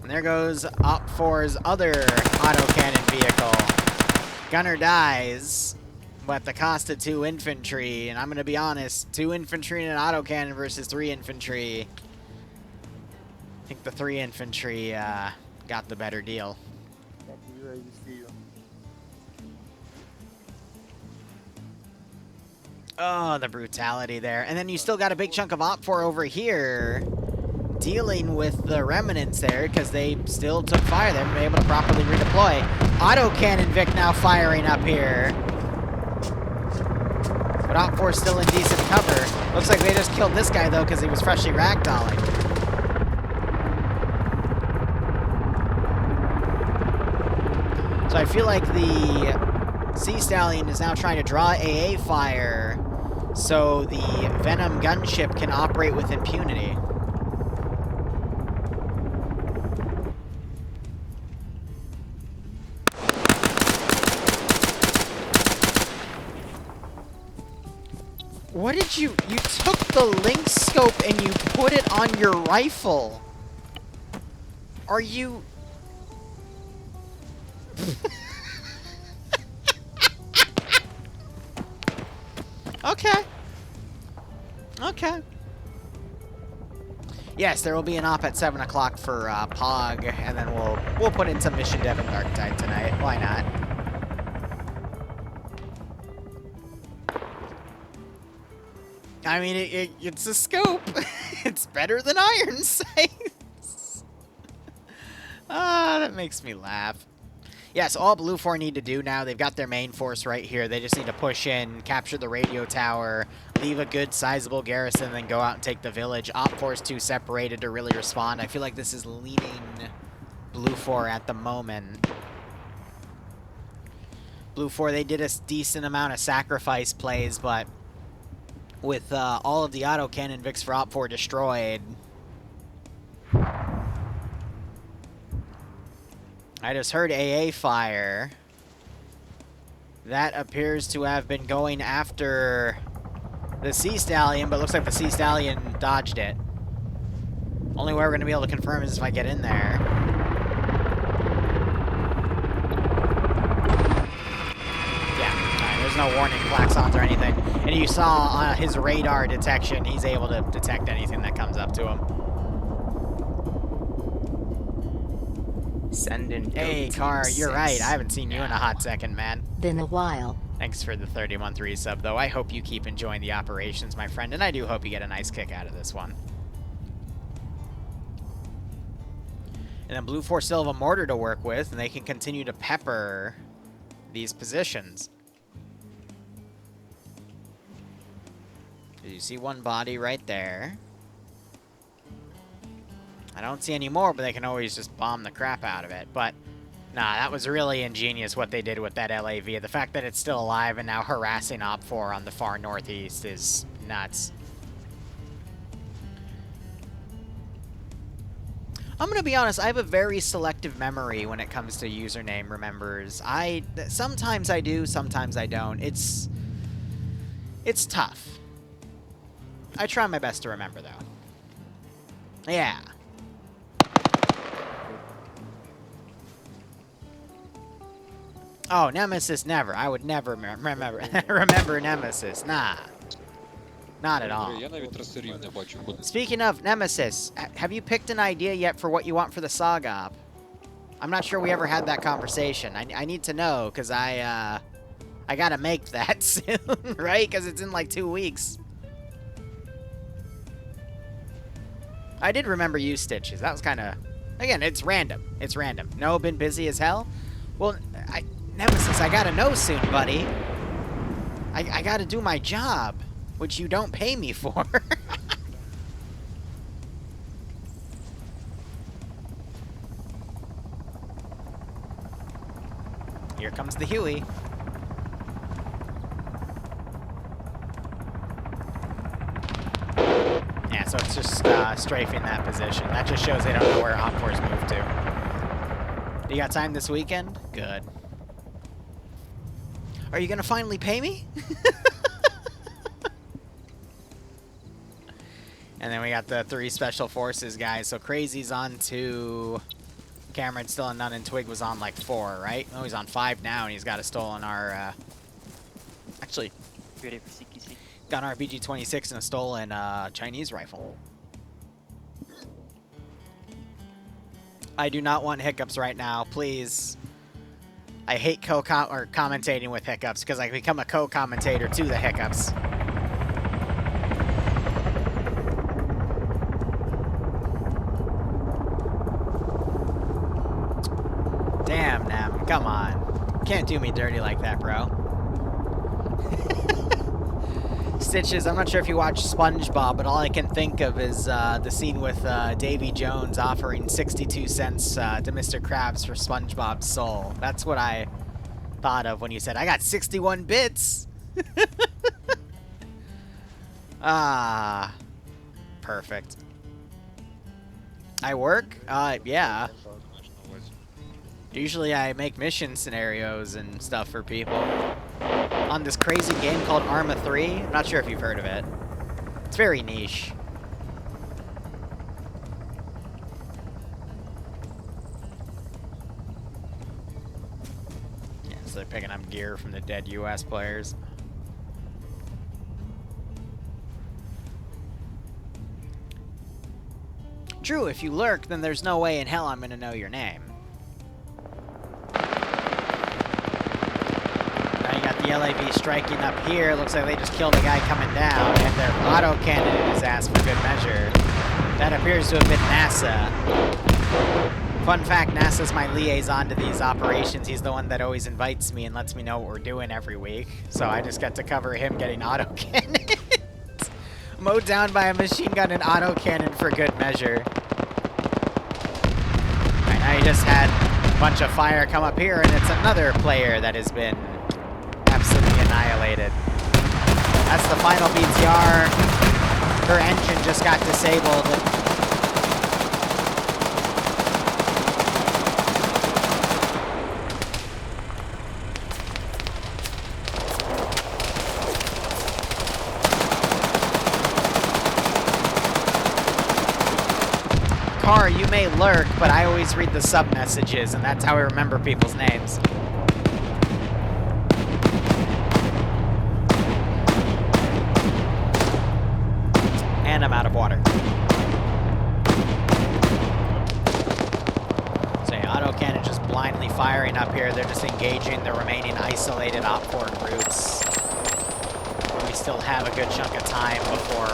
And there goes OPFOR's other autocannon vehicle. Gunner dies. but the cost of 2 infantry, and I'm going to be honest, 2 infantry and an autocannon versus 3 infantry. I think the 3 infantry got the better deal. Oh, the brutality there. And then you still got a big chunk of OPFOR over here dealing with the remnants there because they still took fire. They haven't been able to properly redeploy. Autocannon Vic now firing up here. But OPFOR's still in decent cover. Looks like they just killed this guy, though, because he was freshly ragdolling. So I feel like the Sea Stallion is now trying to draw AA fire so the Venom gunship can operate with impunity. What did you took the link scope and you put it on your rifle? Are you... Okay. Okay. Yes, there will be an op at 7 o'clock for Pog, and then we'll put in some mission dev in Dark Tide tonight. Why not? I mean, it's a scope. It's better than iron sights. Ah, that makes me laugh. Yes, all Blue 4 need to do now, they've got their main force right here. They just need to push in, capture the radio tower, leave a good sizable garrison, then go out and take the village. Op 4 is too separated to really respond. I feel like this is leaning Blue 4 at the moment. Blue 4, they did a decent amount of sacrifice plays, but with all of the autocannon Vics for Op 4 destroyed, I just heard AA fire. That appears to have been going after the Sea Stallion, but looks like the Sea Stallion dodged it. Only way we're going to be able to confirm is if I get in there. Yeah, alright, there's no warning klaxons or anything. And you saw on his radar detection, he's able to detect anything that comes up to him. Send in. Hey, Car, you're right. I haven't seen you in a hot second, man. Been a while. Thanks for the 30-month resub, though. I hope you keep enjoying the operations, my friend, and I do hope you get a nice kick out of this one. And then Blue 4 still have a mortar to work with, and they can continue to pepper these positions. You see one body right there. I don't see any more, but they can always just bomb the crap out of it. But, nah, that was really ingenious what they did with that LAV. The fact that it's still alive and now harassing Op 4 on the far northeast is nuts. I'm going to be honest, I have a very selective memory when it comes to username remembers. Sometimes I do, sometimes I don't. It's tough. I try my best to remember, though. Yeah. Oh, Nemesis, never. I would never remember Nemesis. Nah. Not at all. Speaking of Nemesis, have you picked an idea yet for what you want for the Saga op? I'm not sure we ever had that conversation. I need to know, because I gotta make that soon, right? Because it's in like 2 weeks. I did remember you, Stitches. That was kind of... Again, it's random. It's random. No, been busy as hell? Well, Nemesis, I gotta know soon, buddy. I gotta do my job, which you don't pay me for. Here comes the Huey. Yeah, so it's just strafing that position. That just shows they don't know where Op 4's moved to. You got time this weekend? Good. Are you gonna finally pay me? And then we got the 3 Special Forces guys. So Crazy's on 2. Cameron's still on none, and Twig was on like 4, right? Oh, he's on 5 now, and he's got a stolen Got an RPG-26 and a stolen Chinese rifle. I do not want hiccups right now, please. I hate commentating with hiccups because I become a co-commentator to the hiccups. Damn, Nem, come on. Can't do me dirty like that, bro. Stitches, I'm not sure if you watch SpongeBob, but all I can think of is the scene with Davy Jones offering 62 cents to Mr. Krabs for SpongeBob's soul. That's what I thought of when you said, I got 61 bits! Ah, perfect. I work? Yeah. Usually I make mission scenarios and stuff for people. On this crazy game called Arma 3. I'm not sure if you've heard of it. It's very niche. Yeah, so they're picking up gear from the dead US players. True, if you lurk, then there's no way in hell I'm gonna know your name. The LAV striking up here. Looks like they just killed a guy coming down, and they're auto-cannoning his ass for good measure. That appears to have been NASA. Fun fact, NASA's my liaison to these operations. He's the one that always invites me and lets me know what we're doing every week. So I just got to cover him getting auto-cannoned. Mowed down by a machine gun and auto-cannon for good measure. Right, now you just had a bunch of fire come up here, and it's another player that has been absolutely annihilated. That's the final BTR. Her engine just got disabled. Car, you may lurk, but I always read the sub-messages, and that's how I remember people's names. And I'm out of water. So yeah, autocannon just blindly firing up here. They're just engaging the remaining isolated OPFOR groups. We still have a good chunk of time before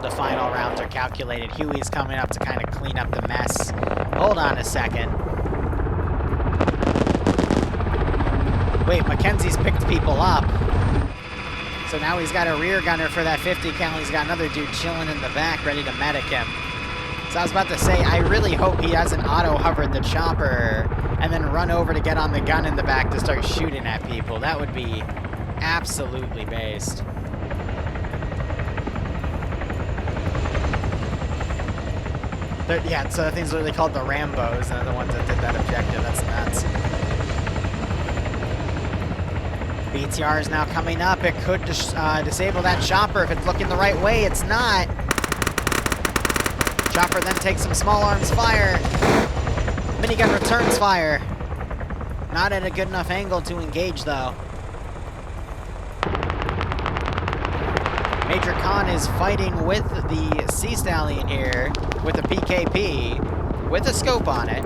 the final rounds are calculated. Huey's coming up to kind of clean up the mess. Hold on a second. Wait, Mackenzie's picked people up. So now he's got a rear gunner for that 50 cal. He's got another dude chilling in the back, ready to medic him. So I was about to say, I really hope he hasn't auto-hovered the chopper and then run over to get on the gun in the back to start shooting at people. That would be absolutely based. Yeah, so the thing's literally called the Rambos, and they're the ones that did that objective. That's nuts. BTR is now coming up. It could disable that chopper if it's looking the right way. It's not. Chopper then takes some small arms fire. Minigun returns fire. Not at a good enough angle to engage, though. Major Khan is fighting with the Sea Stallion here, with the PKP, with a scope on it.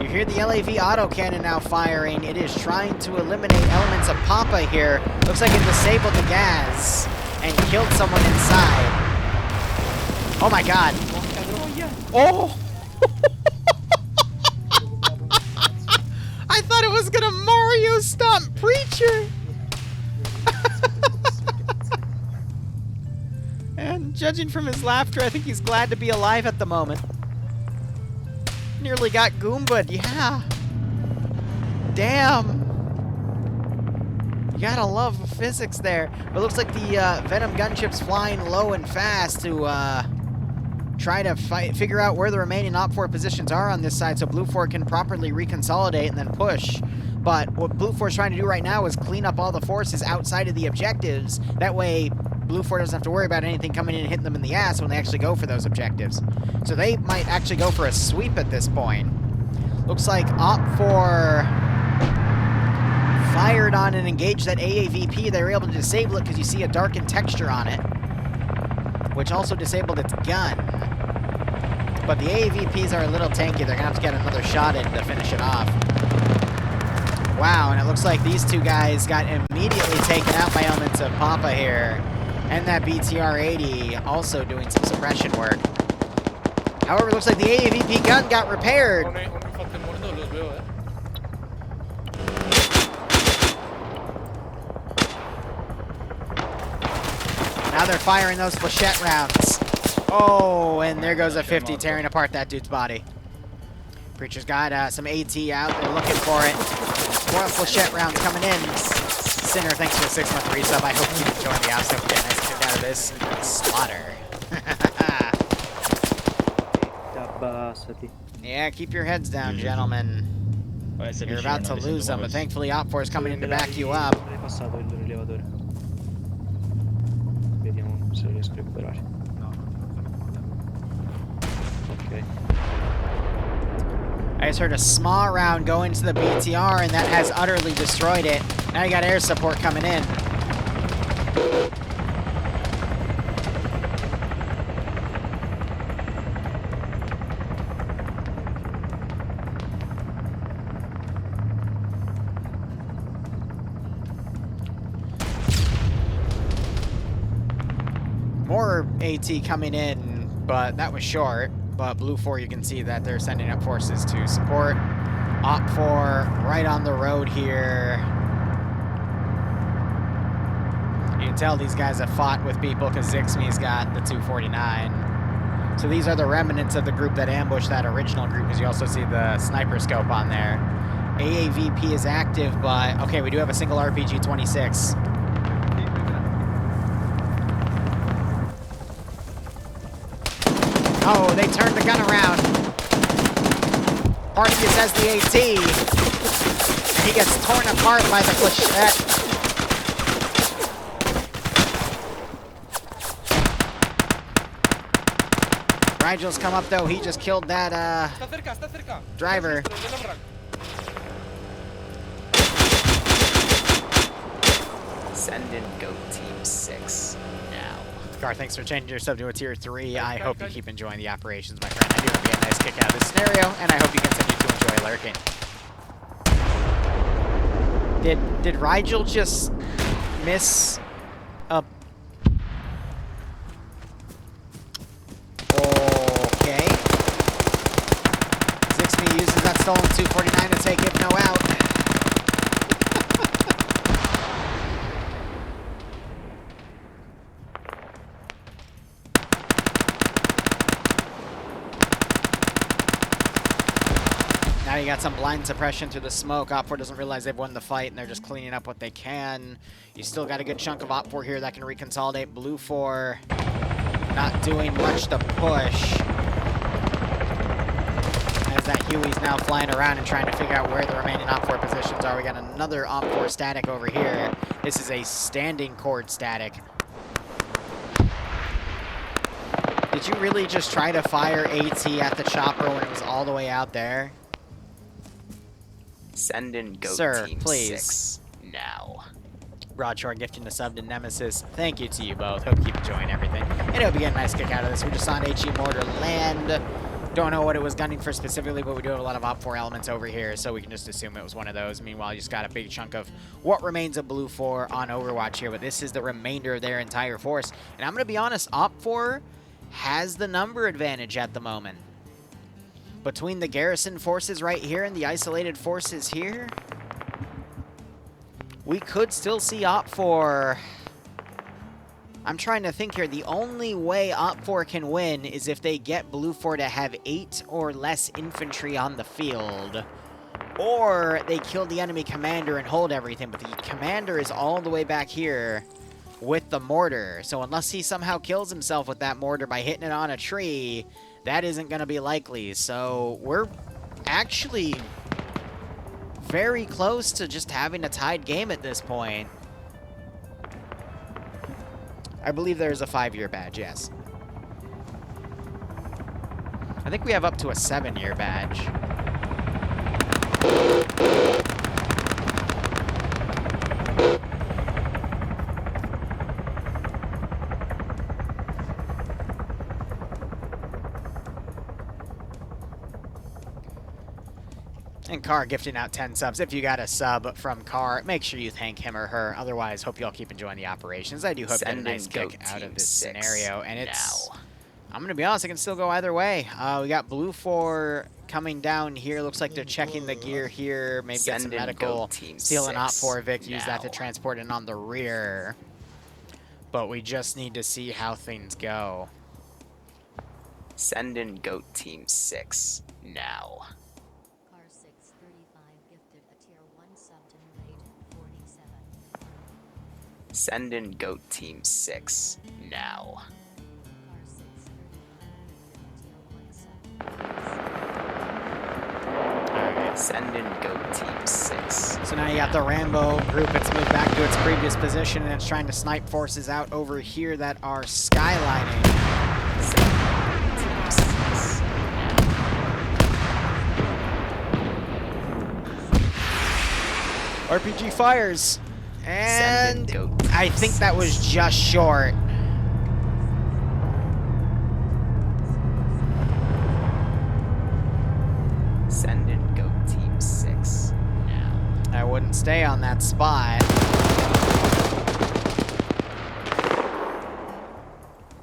You hear the LAV autocannon now firing. It is trying to eliminate elements of Papa here. Looks like it disabled the gas and killed someone inside. Oh my god. Oh! I thought it was gonna Mario stomp Preacher! And judging from his laughter, I think he's glad to be alive at the moment. Nearly got Goomba'd, yeah. Damn. You gotta love physics there. But it looks like the Venom gunship's flying low and fast to try to figure out where the remaining OPFOR positions are on this side so Blue 4 can properly reconsolidate and then push. But what Blue 4 is trying to do right now is clean up all the forces outside of the objectives. That way, Blue 4 doesn't have to worry about anything coming in and hitting them in the ass when they actually go for those objectives. So they might actually go for a sweep at this point. Looks like OPFOR fired on and engaged that AAVP. They were able to disable it because you see a darkened texture on it, which also disabled its gun. But the AAVPs are a little tanky. They're going to have to get another shot in to finish it off. Wow, and it looks like these two guys got immediately taken out by elements of Papa here. And that BTR-80 also doing some suppression work. However, it looks like the AAVP gun got repaired. Now they're firing those flechette rounds. Oh, and there goes a 50 tearing apart that dude's body. Preacher's got some AT out. They're looking for it. More flechette rounds coming in. Sinner, thanks for the 6-month resub. I hope you enjoyed the outstep. Get a nice kick out of this slaughter. Yeah, keep your heads down, gentlemen. You're about to lose them, but thankfully OPFOR is coming in to back you up. Vediamo se lo riesco a recuperare. Ok. I just heard a small round go into the BTR, and that has utterly destroyed it. Now you got air support coming in. More AT coming in, but that was short. But Blue 4, you can see that they're sending up forces to support. OPFOR right on the road here. You can tell these guys have fought with people because Zixmi's got the 249. So these are the remnants of the group that ambushed that original group, because you also see the sniper scope on there. AAVP is active, but okay, we do have a single RPG-26. Oh, they turned the gun around. Arceus has the AT. And he gets torn apart by the flechette. Rigel's come up though. He just killed that driver. Send in Go Team 6 now. Gar, thanks for changing your sub to a tier 3. I hope you keep enjoying the operations, my friend. I do hope you get a nice kick out of this scenario, and I hope you continue to enjoy lurking. Did Rigel just miss a... Okay. Zixmi uses that stolen 249 to take Hypno out. Now you got some blind suppression through the smoke. OPFOR doesn't realize they've won the fight, and they're just cleaning up what they can. You still got a good chunk of OPFOR here that can reconsolidate. Blue 4 not doing much to push. As that Huey's now flying around and trying to figure out where the remaining OPFOR positions are. We got another OPFOR static over here. This is a standing cord static. Did you really just try to fire AT at the chopper when it was all the way out there? Send in Go Sir, Team please. 6 now. Broadshore gifting the sub to Nemesis. Thank you to you both. Hope you keep enjoying everything. And hope you get a nice kick out of this. We just saw an HE mortar land. Don't know what it was gunning for specifically, but we do have a lot of OPFOR elements over here, so we can just assume it was one of those. Meanwhile, you just got a big chunk of what remains of Blue 4 on Overwatch here, but this is the remainder of their entire force. And I'm going to be honest, OPFOR has the number advantage at the moment. Between the garrison forces right here and the isolated forces here, we could still see OPFOR. I'm trying to think here. The only way OPFOR can win is if they get Blue 4 to have 8 or less infantry on the field, or they kill the enemy commander and hold everything. But the commander is all the way back here with the mortar. So unless he somehow kills himself with that mortar by hitting it on a tree, that isn't going to be likely. So we're actually very close to just having a tied game at this point. I believe there's a 5-year badge, yes. I think we have up to a 7-year badge. And Carr gifting out 10 subs. If you got a sub from Carr, make sure you thank him or her. Otherwise, hope you all keep enjoying the operations. I do hope you get a nice kick out of this scenario. And it's... I'm going to be honest, it can still go either way. We got Blue 4 coming down here. Looks like they're checking the gear here. Maybe get some medical. Stealing Op 4 Vic. Use that to transport in on the rear. But we just need to see how things go. Send in Goat Team 6 now. Car 635 gifted a tier 1 sub to Nuvade 47. Send in Goat Team 6 now. Car 635 gifted a tier 1 sub to Send in Goat Team 6. So now you got the Rambo group. It's moved back to its previous position, and it's trying to snipe forces out over here that are skylining. Send in Goat Team 6. RPG fires. And I think that was just short. Send in Goat Team 6 now. I wouldn't stay on that spot.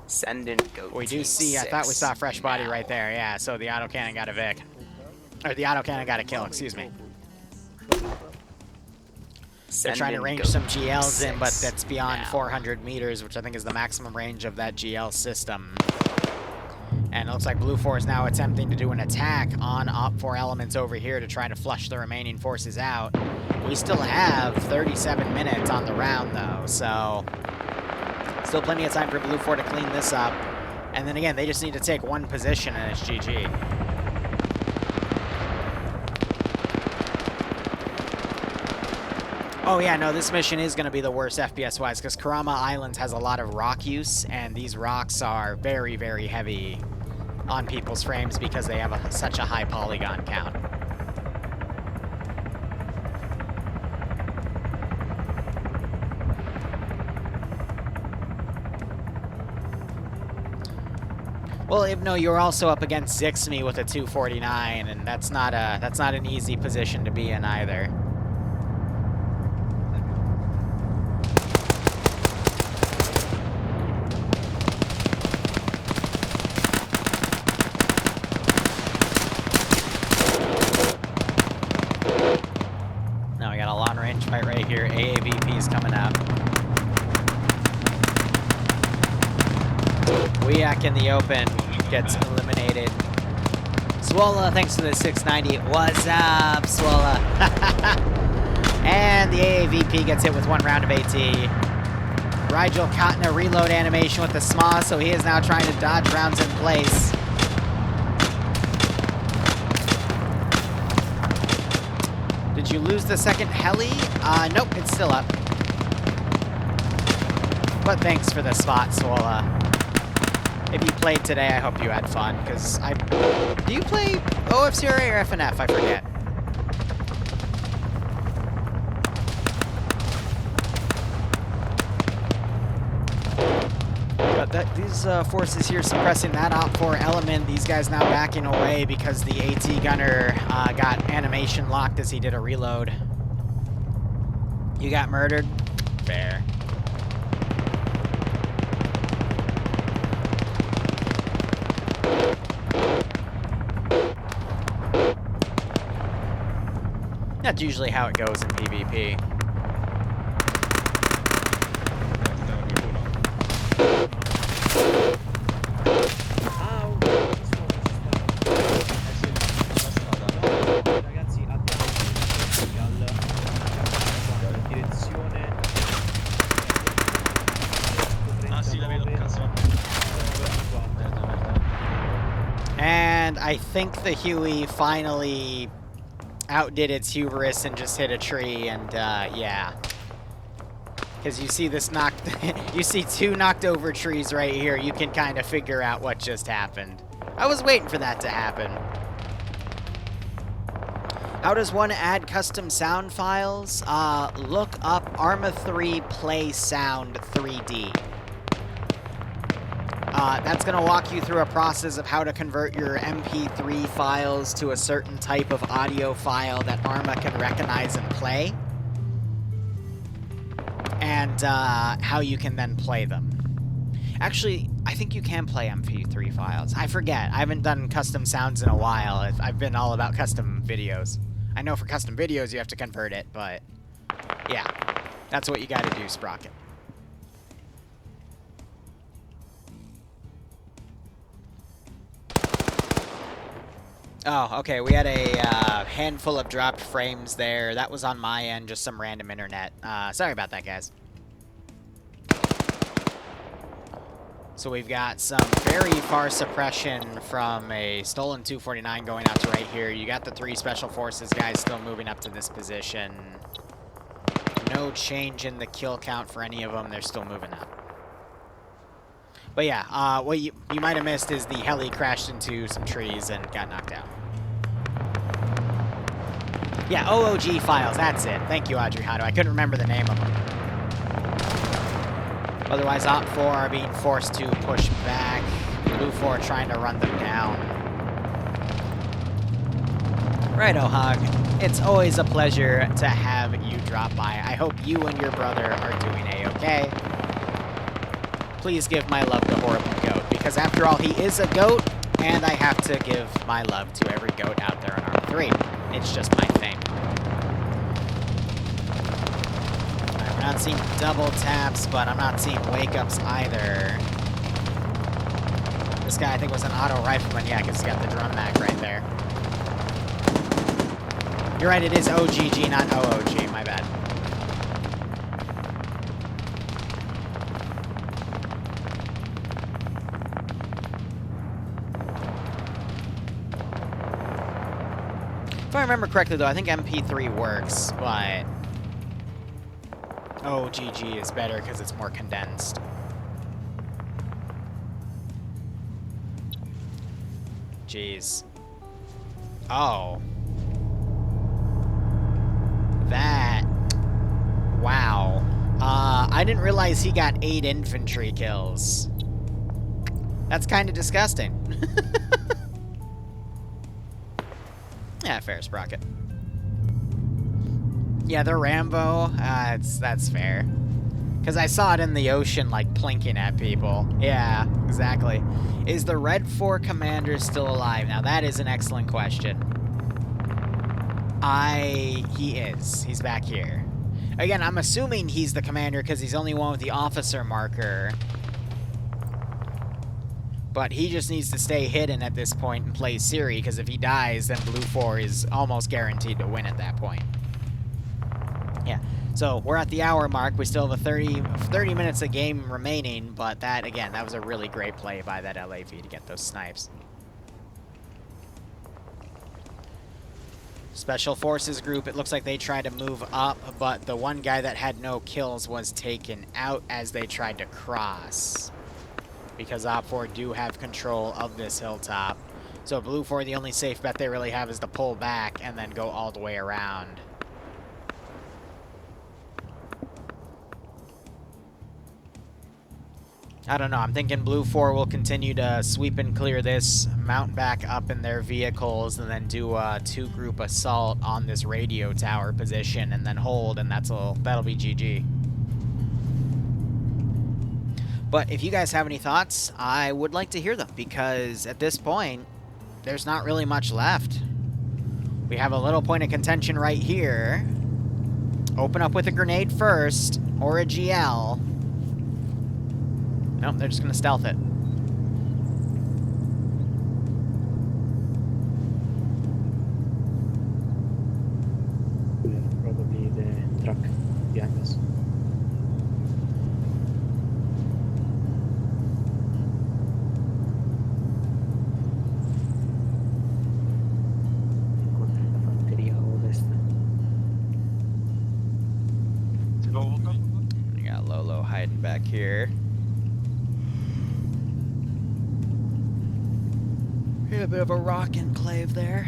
Send in Goat We Team do see, 6 I thought we saw a fresh body now. right there. Yeah, so the autocannon got a Vic. Or the autocannon got a kill, excuse me. They're Send trying to in range Goat some Team GLs in, but 6 that's beyond now. 400 meters, which I think is the maximum range of that GL system. And it looks like Blue 4 is now attempting to do an attack on Op 4 elements over here to try to flush the remaining forces out. We still have 37 minutes on the round, though, so still plenty of time for Blue 4 to clean this up. And then again, they just need to take one position and it's GG. Oh yeah, no, this mission is going to be the worst FPS-wise because Karama Islands has a lot of rock use, and these rocks are very, very heavy on people's frames because they have such a high polygon count. Well, Ibno, you're also up against Zixme with a 249, and that's not an easy position to be in either. Now we got a long-range fight right here. AAVP is coming up. Weak in the open gets eliminated. Swola, thanks to the 690. What's up, Swola? And the AAVP gets hit with 1 round of AT. Rigel caught in a reload animation with the SMA, so he is now trying to dodge rounds in place. Did you lose the second heli? Nope, it's still up. But thanks for the spot, Swola. If you played today, I hope you had fun, because do you play OFCRA or FNF? I forget. But these forces here suppressing that Op 4 element, these guys now backing away because the AT gunner got animation locked as he did a reload. You got murdered? Fair. That's usually how it goes in PvP. Ragazzi, abbiamo alla direzione. Ah sì, la vedo, cazzo. And I think the Huey finally outdid its hubris and just hit a tree, and yeah. Because you see this you see 2 knocked over trees right here. You can kind of figure out what just happened. I was waiting for that to happen. How does one add custom sound files? Look up Arma 3 Play Sound 3D. That's going to walk you through a process of how to convert your MP3 files to a certain type of audio file that Arma can recognize and play. And how you can then play them. Actually, I think you can play MP3 files. I forget. I haven't done custom sounds in a while. I've been all about custom videos. I know for custom videos you have to convert it, but yeah. That's what you gotta do, Sprocket. Oh, okay, we had a handful of dropped frames there. That was on my end, just some random internet. Sorry about that, guys. So we've got some very far suppression from a stolen 249 going out to right here. You got the 3 Special Forces guys still moving up to this position. No change in the kill count for any of them. They're still moving up. But yeah, what you might have missed is the heli crashed into some trees and got knocked out. Yeah, OOG files, that's it. Thank you, Audrey Hado. I couldn't remember the name of them. Otherwise, Op 4 are being forced to push back. Blue 4 trying to run them down. Right, Ohog. It's always a pleasure to have you drop by. I hope you and your brother are doing A-okay. Please give my love to Horrible Goat, because after all, he is a goat, and I have to give my love to every goat out there in Arma 3. It's just my thing. We're not seeing double taps, but I'm not seeing wake-ups either. This guy, I think, was an auto rifleman. Yeah, because he's got the drum mag right there. You're right, it is OGG, not OOG. My bad. If I remember correctly, though, I think MP3 works, but OGG is better because it's more condensed. Jeez. Oh. That. Wow. I didn't realize he got 8 infantry kills. That's kind of disgusting. Yeah, fair, Sprocket. Yeah, the Rambo, that's fair. Because I saw it in the ocean, like, plinking at people. Yeah, exactly. Is the Red 4 commander still alive? Now, that is an excellent question. He is. He's back here. Again, I'm assuming he's the commander because he's the only one with the officer marker. But he just needs to stay hidden at this point and play Siri, because if he dies, then Blue 4 is almost guaranteed to win at that point. Yeah, so we're at the hour mark. We still have a 30 minutes of game remaining, but that, again, that was a really great play by that LAV to get those snipes. Special Forces group, it looks like they tried to move up, but the one guy that had no kills was taken out as they tried to cross. Because Op 4 do have control of this hilltop. So Blue 4, the only safe bet they really have is to pull back and then go all the way around. I don't know, I'm thinking Blue 4 will continue to sweep and clear this, mount back up in their vehicles, and then do a 2-group assault on this radio tower position, and then hold, and that'll be GG. But if you guys have any thoughts, I would like to hear them, because at this point, there's not really much left. We have a little point of contention right here. Open up with a grenade first, or a GL. Nope, they're just going to stealth it. Probably the truck behind us. We got Lolo hiding back here. A bit of a rock enclave there.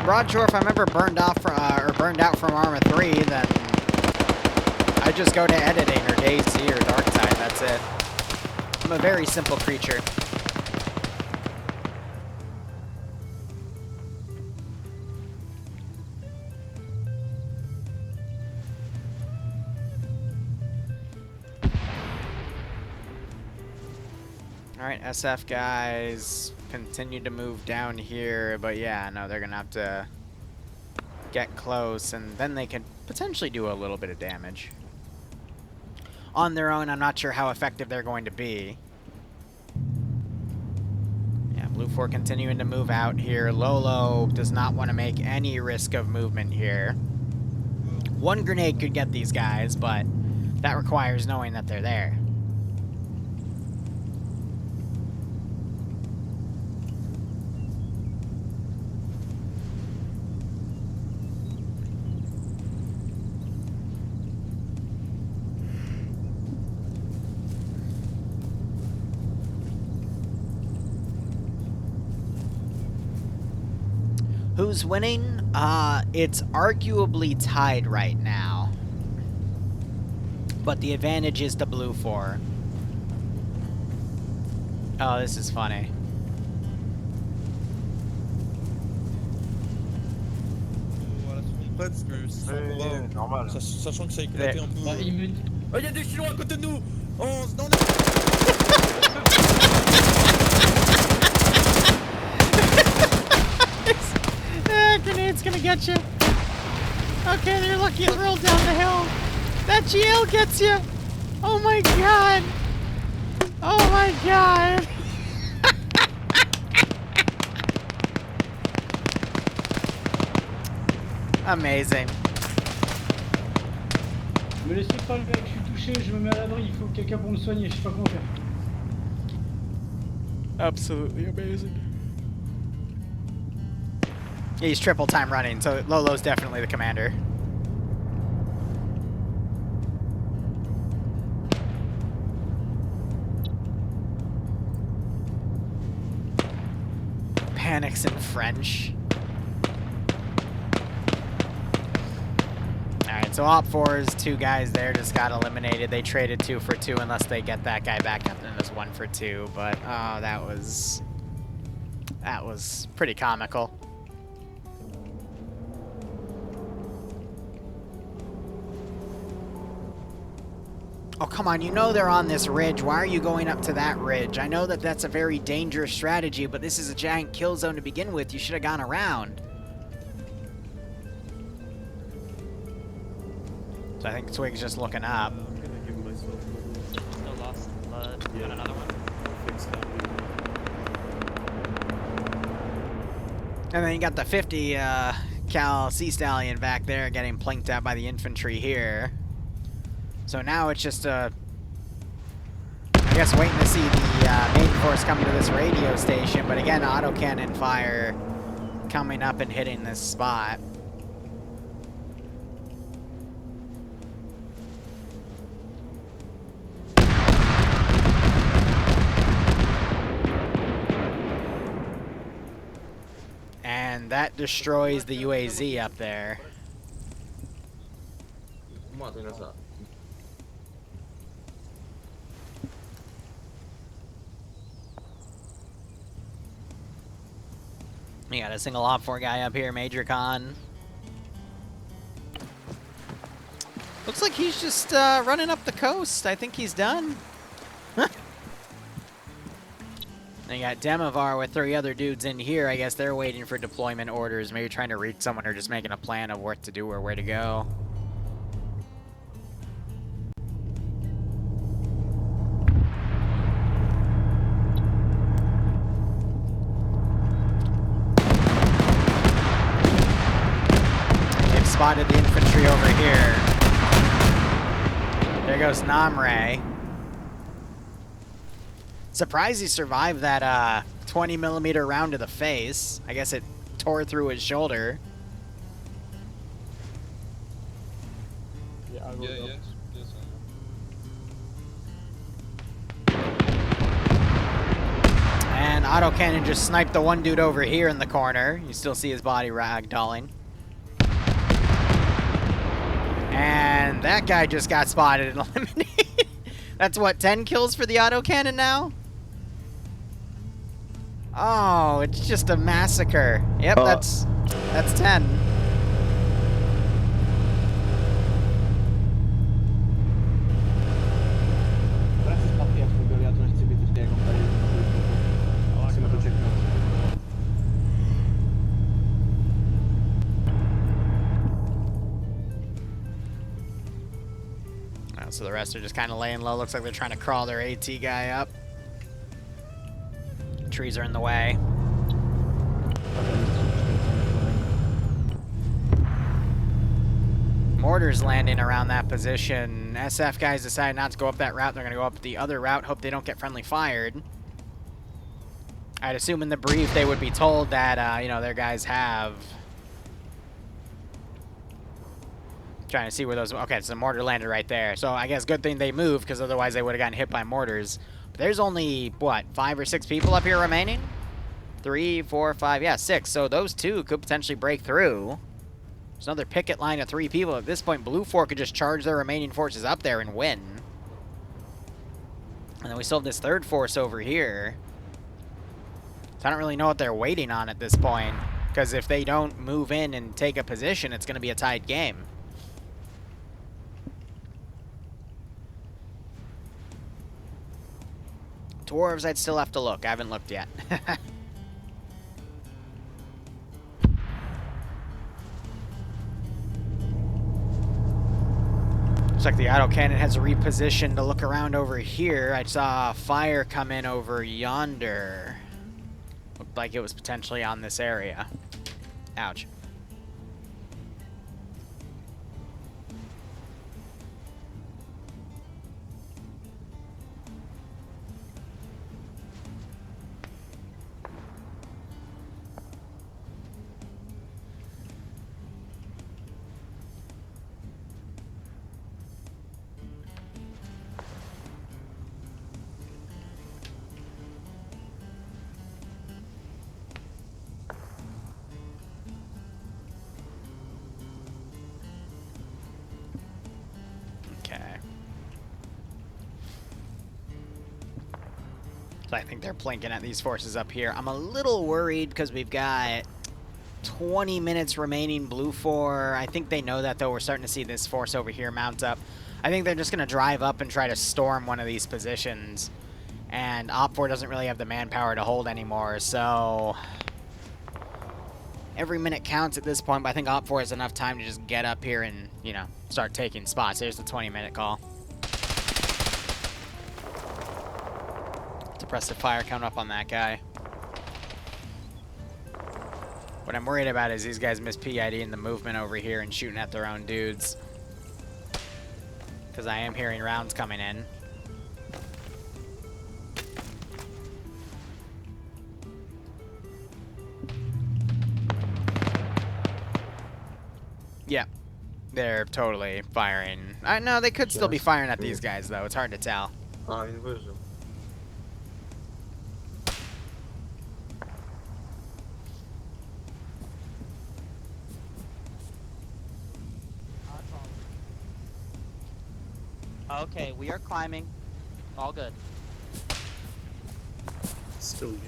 Broadsure, if I'm ever burned off or burned out from Arma 3, then I just go to editing or DayZ or Darktide. That's it. I'm a very simple creature. Alright, SF guys continue to move down here, but yeah, no, they're gonna have to get close, and then they can potentially do a little bit of damage. On their own, I'm not sure how effective they're going to be. Yeah, Blue 4 continuing to move out here. Lolo does not want to make any risk of movement here. One grenade could get these guys, but that requires knowing that they're there. Who's winning? It's arguably tied right now. But the advantage is to Blue 4. Oh, this is funny. Normal. Sachant que ça a éclaté un peu. Oh, y'a des Chinois à côté de nous! Oh, dans Grenade's gonna get you. Okay, they're lucky it rolled down the hill. That GL gets you. Oh my god. Oh my god. Amazing. Me laissez pas le mec, je suis touché, je me mets à l'abri, il faut quelqu'un pour me soigner, je sais pas comment faire. Absolutely amazing. He's triple time running, so Lolo's definitely the commander. Panics in French. Alright, so Op4's 2 guys there just got eliminated. They traded 2 for 2 unless they get that guy back up, and it was 1 for 2. But, oh, that was pretty comical. Oh, come on, you know they're on this ridge. Why are you going up to that ridge? I know that that's a very dangerous strategy, but this is a giant kill zone to begin with. You should have gone around. So I think Twig's just looking up. Still lost. Doing another one. And then you got the 50 cal Sea Stallion back there getting plinked out by the infantry here. So now it's just, I guess, waiting to see the main force come to this radio station. But again, autocannon fire coming up and hitting this spot. And that destroys the UAZ up there. We got a single Op4 guy up here, Major Con. Looks like he's just running up the coast. I think he's done. Then you got Demovar with 3 other dudes in here. I guess they're waiting for deployment orders, maybe trying to reach someone or just making a plan of what to do or where to go. Spotted the infantry over here. There goes Namre. Surprised he survived that 20mm round to the face. I guess it tore through his shoulder. Yeah, yes. And autocannon just sniped the one dude over here in the corner. You still see his body ragdolling. And that guy just got spotted and eliminated. That's what, 10 kills for the autocannon now? Oh, it's just a massacre. Yep, that's 10. So the rest are just kind of laying low. Looks like they're trying to crawl their AT guy up. Trees are in the way. Mortars landing around that position. SF guys decide not to go up that route. They're going to go up the other route. Hope they don't get friendly fired. I'd assume in the brief they would be told that, you know, their guys have... Trying to see where those... Okay, so the mortar landed right there. So I guess good thing they moved, because otherwise they would have gotten hit by mortars. But there's only, what, 5 or 6 people up here remaining? 3, 4, 5, yeah, 6. So those 2 could potentially break through. There's another picket line of 3 people. At this point, Blue 4 could just charge their remaining forces up there and win. And then we still have this 3rd force over here. So I don't really know what they're waiting on at this point. Because if they don't move in and take a position, it's going to be a tied game. Dwarves, I'd still have to look. I haven't looked yet. Looks like the autocannon has repositioned to look around over here. I saw fire come in over yonder. Looked like it was potentially on this area. Ouch. I think they're plinking at these forces up here. I'm a little worried because we've got 20 minutes remaining. Blue 4, I think they know that, though. We're starting to see this force over here mount up. I think they're just going to drive up and try to storm one of these positions. And Op4 doesn't really have the manpower to hold anymore, so... Every minute counts at this point, but I think Op4 has enough time to just get up here and, you know, start taking spots. Here's the 20-minute call. Suppressive fire coming up on that guy. What I'm worried about is these guys miss PID in the movement over here and shooting at their own dudes. Because I am hearing rounds coming in. Yeah, they're totally firing. No, they could still be firing at these guys, though. It's hard to tell. Okay, we are climbing. All good. Still you.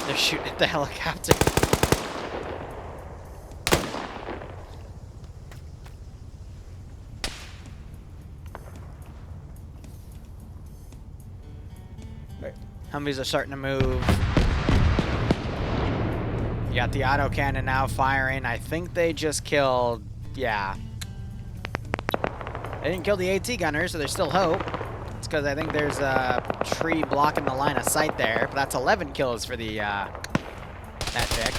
They're shooting at the helicopter. Humvees are starting to move. You got the autocannon now firing. I think they just killed... Yeah. They didn't kill the AT gunner, so there's still hope. It's because I think there's a tree blocking the line of sight there. But that's 11 kills for the that chick.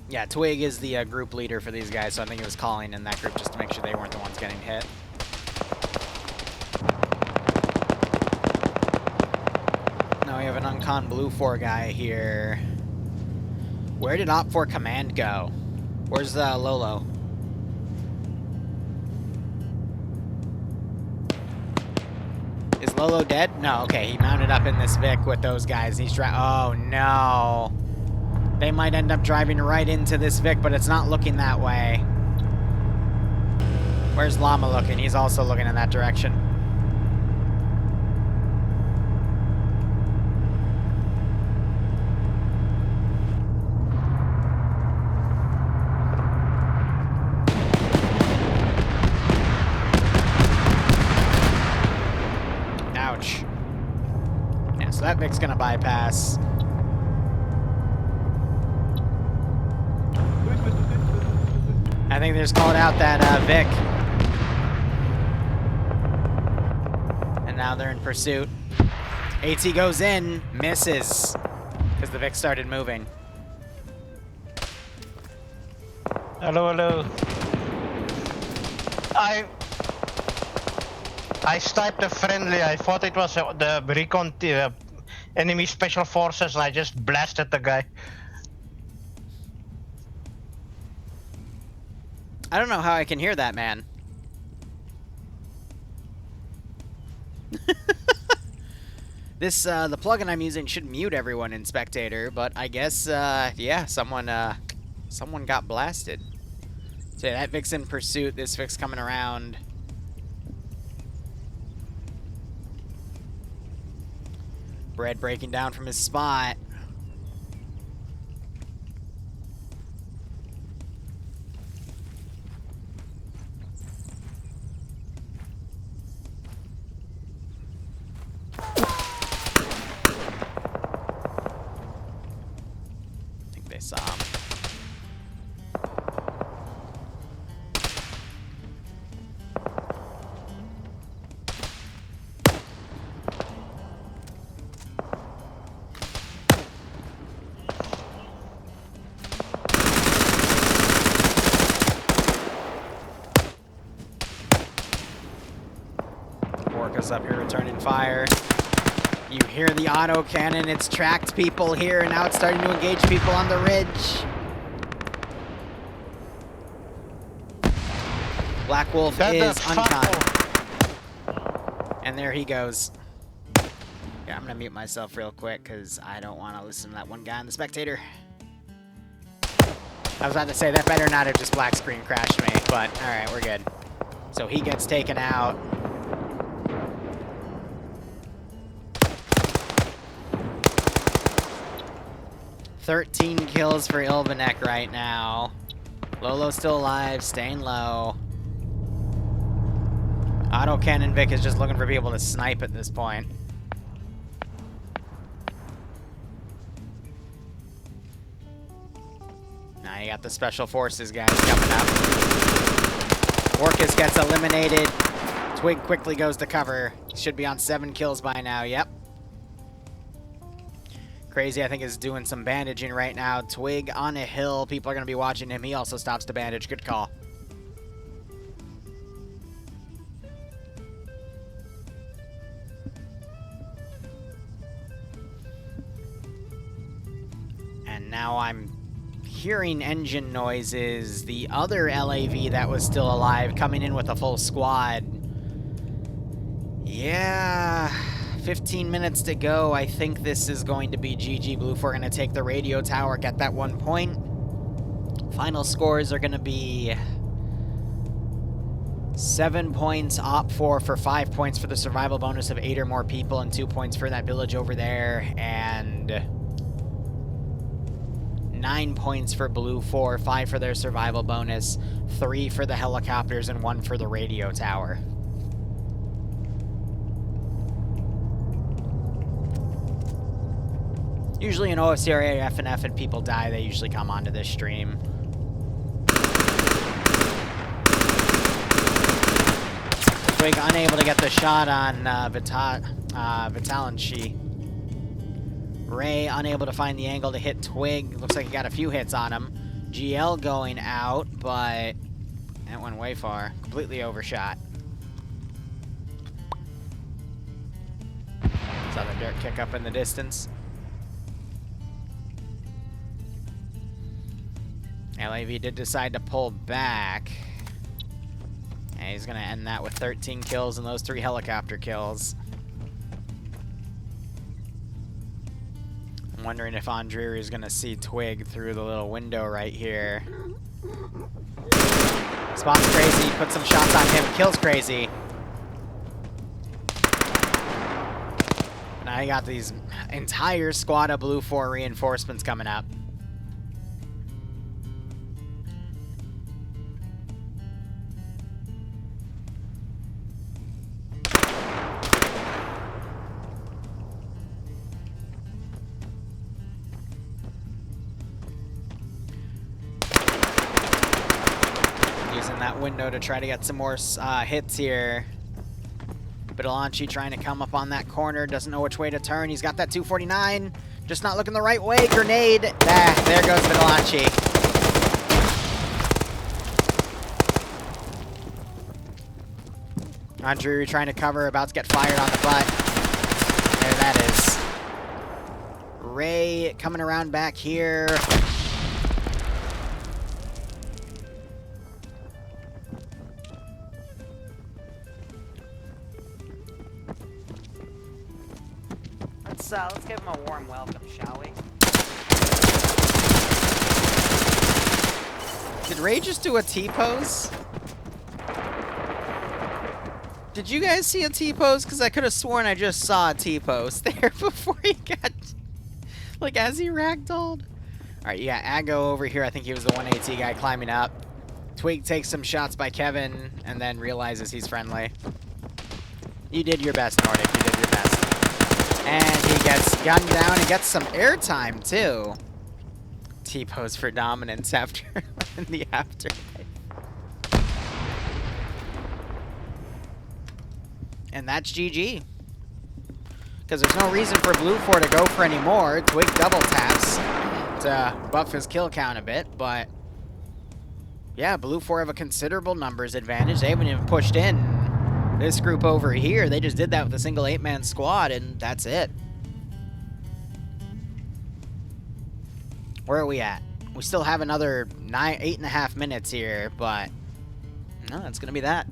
Yeah, Twig is the group leader for these guys, so I think he was calling in that group just to make sure they weren't the ones getting hit. recon Blue 4 guy here. Where did Op 4 Command go? Where's Lolo? Is Lolo dead? No, okay, he mounted up in this Vic with those guys. He's oh no. They might end up driving right into this Vic, but it's not looking that way. Where's Llama looking? He's also looking in that direction. Ouch. Yeah, so that Vic's gonna bypass. I think they just called out that Vic. And now they're in pursuit. AT goes in, misses. Because the Vic started moving. Hello, hello. I sniped a friendly. I thought it was the recon enemy special forces, and I just blasted the guy. I don't know how I can hear that, man. This, the plugin I'm using should mute everyone in Spectator, but I guess, yeah, someone got blasted. So yeah, that Vic's in pursuit, this Vic's coming around. Bread breaking down from his spot. I think they saw him. Orca's up here returning fire. You hear the autocannon, it's tracked people here, and now it's starting to engage people on the ridge. Black Wolf is uncon. And there he goes. Yeah, I'm gonna mute myself real quick, because I don't want to listen to that one guy on the Spectator. I was about to say, that better not have just black screen crashed me, but alright, we're good. So he gets taken out. $13 kills for Ilvanek right now. Lolo's still alive, staying low. Autocannon Vic is just looking for people to snipe at this point. Now you got the Special Forces guys coming up. Orcus gets eliminated. Twig quickly goes to cover. Should be on 7 kills by now, yep. Crazy, I think, is doing some bandaging right now. Twig on a hill. People are going to be watching him. He also stops to bandage. Good call. And now I'm hearing engine noises. The other LAV that was still alive coming in with a full squad. Yeah... 15 minutes to go. I think this is going to be GG. Blue 4 going to take the radio tower, get that 1 point. Final scores are going to be 7 points, Op 4 for 5 points for the survival bonus of 8 or more people, and 2 points for that village over there, and 9 points for Blue 4, 5 for their survival bonus, 3 for the helicopters, and 1 for the radio tower. Usually in OFCRA, FNF, and people die, they usually come onto this stream. Twig unable to get the shot on Vitalinchi. Ray unable to find the angle to hit Twig. Looks like he got a few hits on him. GL going out, but that went way far. Completely overshot. Saw the dirt kick up in the distance. LAV did decide to pull back. And he's gonna end that with 13 kills and those 3 helicopter kills. I'm wondering if Andrew is gonna see Twig through the little window right here. Spots Crazy, puts some shots on him, kills Crazy. Now you got these entire squad of Blue 4 reinforcements coming up. Using that window to try to get some more hits here. Bidalanchi trying to come up on that corner, doesn't know which way to turn. He's got that 249, just not looking the right way. Grenade. There goes Bidalanchi. Andrew trying to cover, about to get fired on the butt. There that is. Ray coming around back here. Let's give him a warm welcome, shall we? Did Ray just do a T-pose? Did you guys see a T-pose? Because I could have sworn I just saw a T-pose there before he got... like, as he ragdolled. Alright, you got Aggo over here. I think he was the 1AT guy climbing up. Twig takes some shots by Kevin and then realizes he's friendly. You did your best, Nordic. You did your best. And he gets gunned down and gets some airtime, too. T-pose for dominance after in the afterlife. And that's GG. Because there's no reason for Blue 4 to go for any more. Twig double taps to buff his kill count a bit, but... yeah, Blue 4 have a considerable numbers advantage. They haven't even pushed in this group over here. They just did that with a single 8-man squad, and that's it. Where are we at? We still have another 8.5 minutes here, but no, that's gonna be that.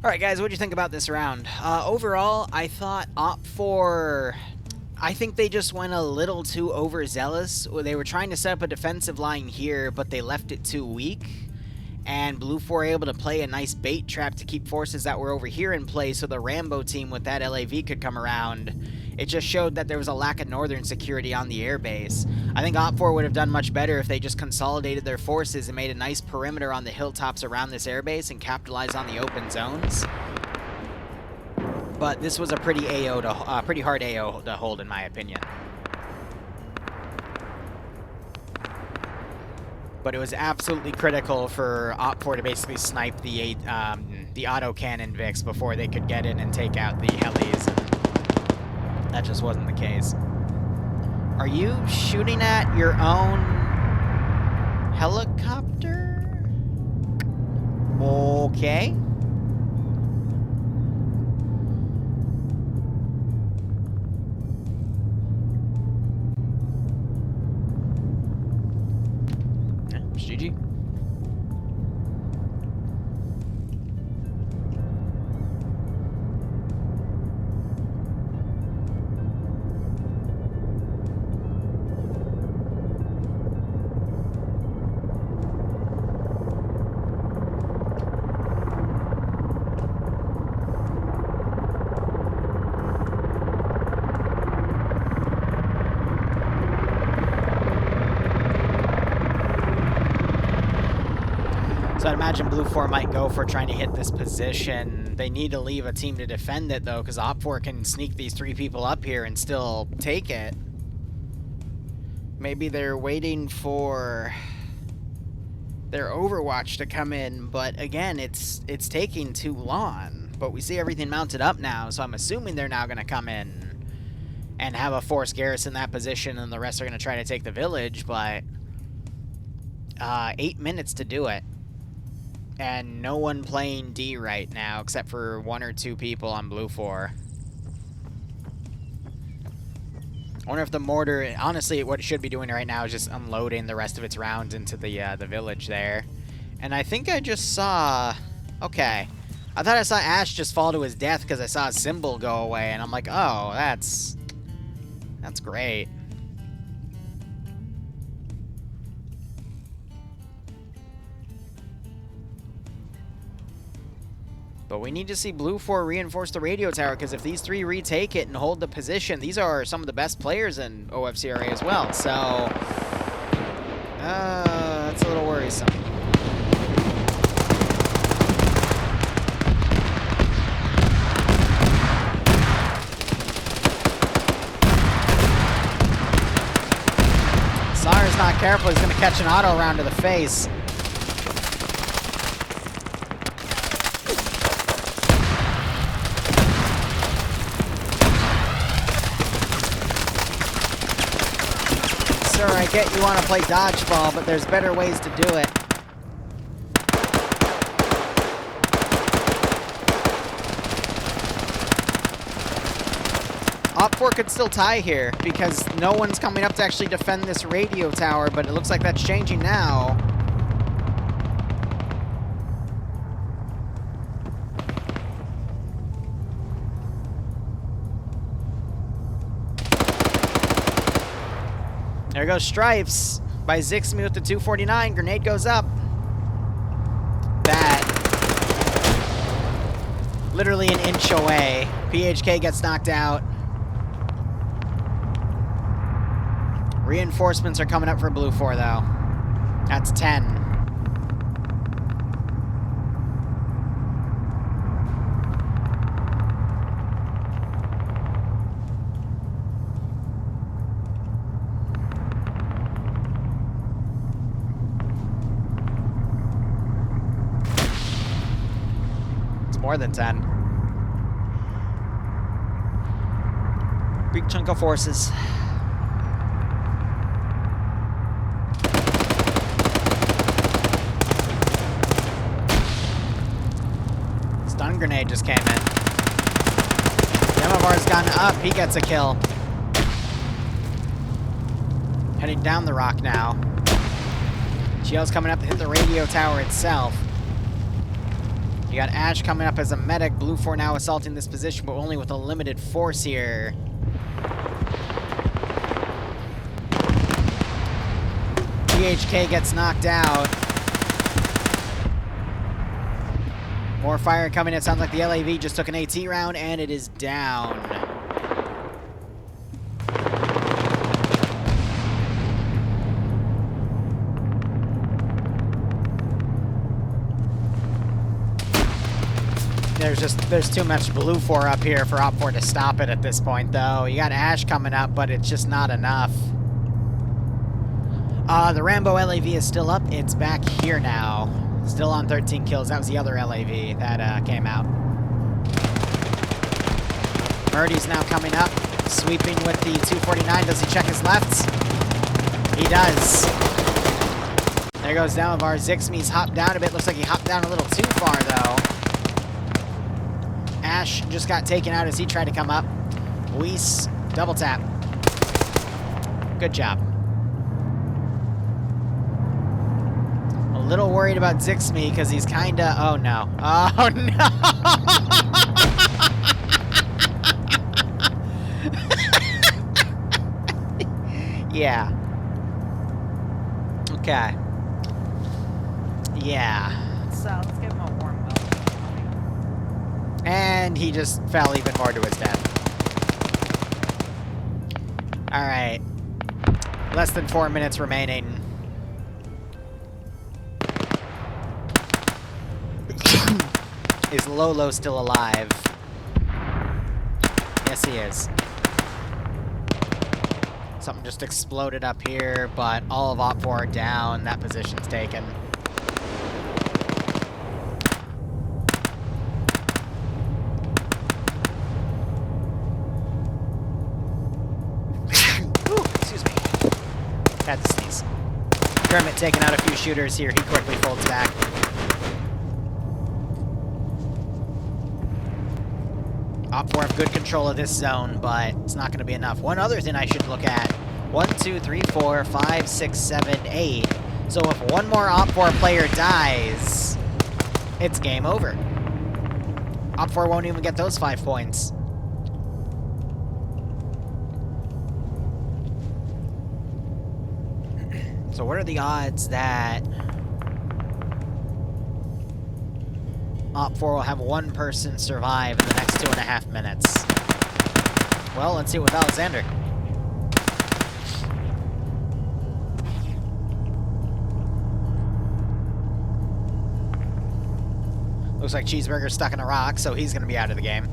Alright guys, what do you think about this round? Overall, I thought OPFOR... I think they just went a little too overzealous. They were trying to set up a defensive line here, but they left it too weak. And Blue 4 able to play a nice bait trap to keep forces that were over here in play so the Rambo team with that LAV could come around. It just showed that there was a lack of northern security on the airbase. I think OPFOR would have done much better if they just consolidated their forces and made a nice perimeter on the hilltops around this airbase and capitalized on the open zones. But this was a pretty hard AO to hold, in my opinion. But it was absolutely critical for OPFOR to basically snipe the autocannon Vix before they could get in and take out the helis, and that just wasn't the case. Are you shooting at your own helicopter? Okay. GG. So I'd imagine Blue 4 might go for trying to hit this position. They need to leave a team to defend it, though, because OPFOR can sneak these 3 people up here and still take it. Maybe they're waiting for their Overwatch to come in, but again, it's taking too long. But we see everything mounted up now, so I'm assuming they're now going to come in and have a force garrison that position, and the rest are going to try to take the village, but 8 minutes to do it. And no one playing D right now, except for 1 or 2 people on Blue 4. I wonder if the mortar, honestly, what it should be doing right now is just unloading the rest of its rounds into the village there. And I think I just saw, okay. I thought I saw Ash just fall to his death because I saw a symbol go away, and I'm like, oh, that's great. But we need to see Blue 4 reinforce the radio tower, because if these three retake it and hold the position, these are some of the best players in OFCRA as well, so... that's a little worrisome. Sar's not careful, he's going to catch an auto round to the face. Sir, I get you want to play dodgeball, but there's better ways to do it. OFCRA could still tie here, because no one's coming up to actually defend this radio tower, but it looks like that's changing now. There goes Stripes by Zixmy with the 249. Grenade goes up. Bad. Literally an inch away. PHK gets knocked out. Reinforcements are coming up for Blue 4, though. That's 10. More than 10. Big chunk of forces. Stun grenade just came in. Demovar's gone up. He gets a kill. Heading down the rock now. Shield's coming up to hit the radio tower itself. You got Ash coming up as a medic. Blue 4 now assaulting this position, but only with a limited force here. PHK gets knocked out. More fire coming. It sounds like the LAV just took an AT round, and it is down. There's too much Blue 4 up here for OFCRA to stop it at this point, though. You got Ash coming up, but it's just not enough. The Rambo LAV is still up. It's back here now. Still on 13 kills. That was the other LAV that came out. Murdy's now coming up, sweeping with the 249. Does he check his lefts? He does. There goes Demovar. Zixmy's hopped down a bit. Looks like he hopped down a little too far, though. Ash just got taken out as he tried to come up. Weiss, double tap. Good job. A little worried about Zixmy because he's kinda, oh no. Oh no! Yeah. Okay. Yeah. So let's give him a warm welcome. And he just fell even more to his death. Alright. Less than 4 minutes remaining. Is Lolo still alive? Yes, he is. Something just exploded up here, but all of OFCRA are down. That position's taken. Had to sneeze. Kermit taking out a few shooters here. He quickly folds back. Op4 have good control of this zone, but it's not going to be enough. One other thing I should look at. 1, 2, 3, 4, 5, 6, 7, 8. So if one more Op4 player dies, it's game over. Op4 won't even get those 5 points. So what are the odds that Op4 will have one person survive in the next 2.5 minutes? Well, let's see it with Alexander. Looks like Cheeseburger's stuck in a rock, so he's going to be out of the game.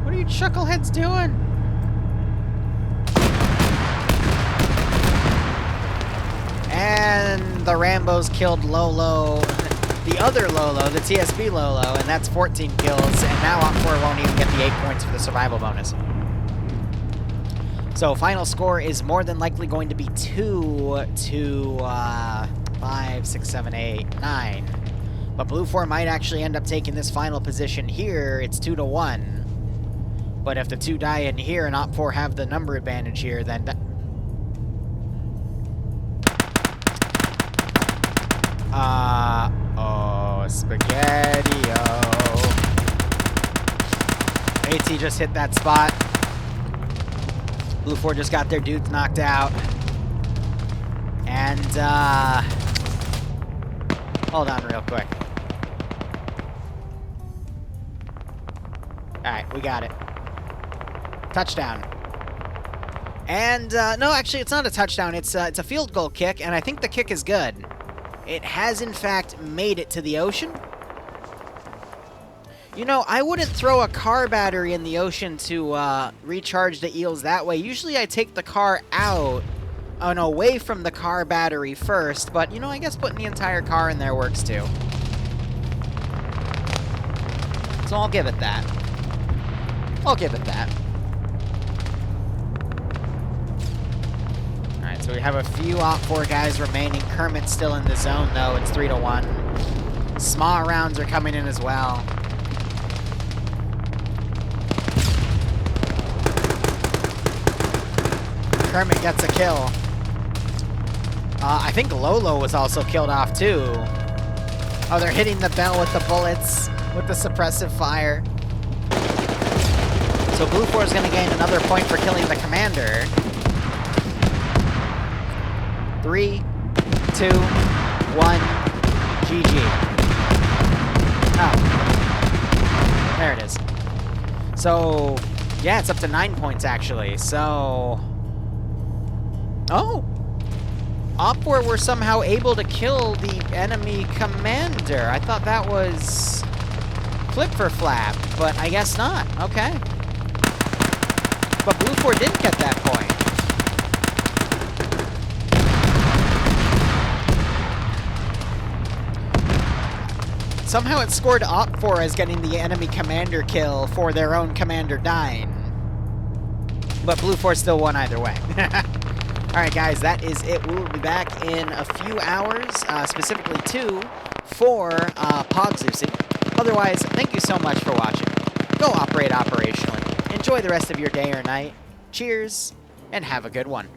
What are you chuckleheads doing? And the Rambos killed Lolo, the other Lolo, the TSB Lolo, and that's 14 kills, and now Op4 won't even get the 8 points for the survival bonus. So final score is more than likely going to be 2 to 5, 6, 7, 8, 9. But Blue 4 might actually end up taking this final position here. It's 2 to 1. But if the 2 die in here and Op 4 have the number advantage here, then oh, Spaghetti-O. AT just hit that spot. Blue 4 just got their dudes knocked out. And, hold on real quick. Alright, we got it. Touchdown. And, no, actually, it's not a touchdown. It's a field goal kick, and I think the kick is good. It has, in fact, made it to the ocean. You know, I wouldn't throw a car battery in the ocean to recharge the eels that way. Usually I take the car out and away from the car battery first, but, you know, I guess putting the entire car in there works too. So I'll give it that. I'll give it that. Alright, so we have a few Op4 guys remaining. Kermit's still in the zone, though. It's 3 to 1. Small rounds are coming in as well. Kermit gets a kill. I think Lolo was also killed off, too. Oh, they're hitting the bell with the bullets, with the suppressive fire. So Blue 4 is going to gain another point for killing the commander. 3, 2, 1, GG. Oh. There it is. So, yeah, it's up to 9 points, actually. So... Oh! Op4 were somehow able to kill the enemy commander. I thought that was Flip for Flap, but I guess not. Okay. But Blue 4 did get that point. Somehow it scored Op4 as getting the enemy commander kill for their own commander dying. But Blue 4 still won either way. Alright guys, that is it. We will be back in a few hours, specifically 2 for Pogs Lucy. Otherwise, thank you so much for watching. Go operate operationally. Enjoy the rest of your day or night. Cheers, and have a good one.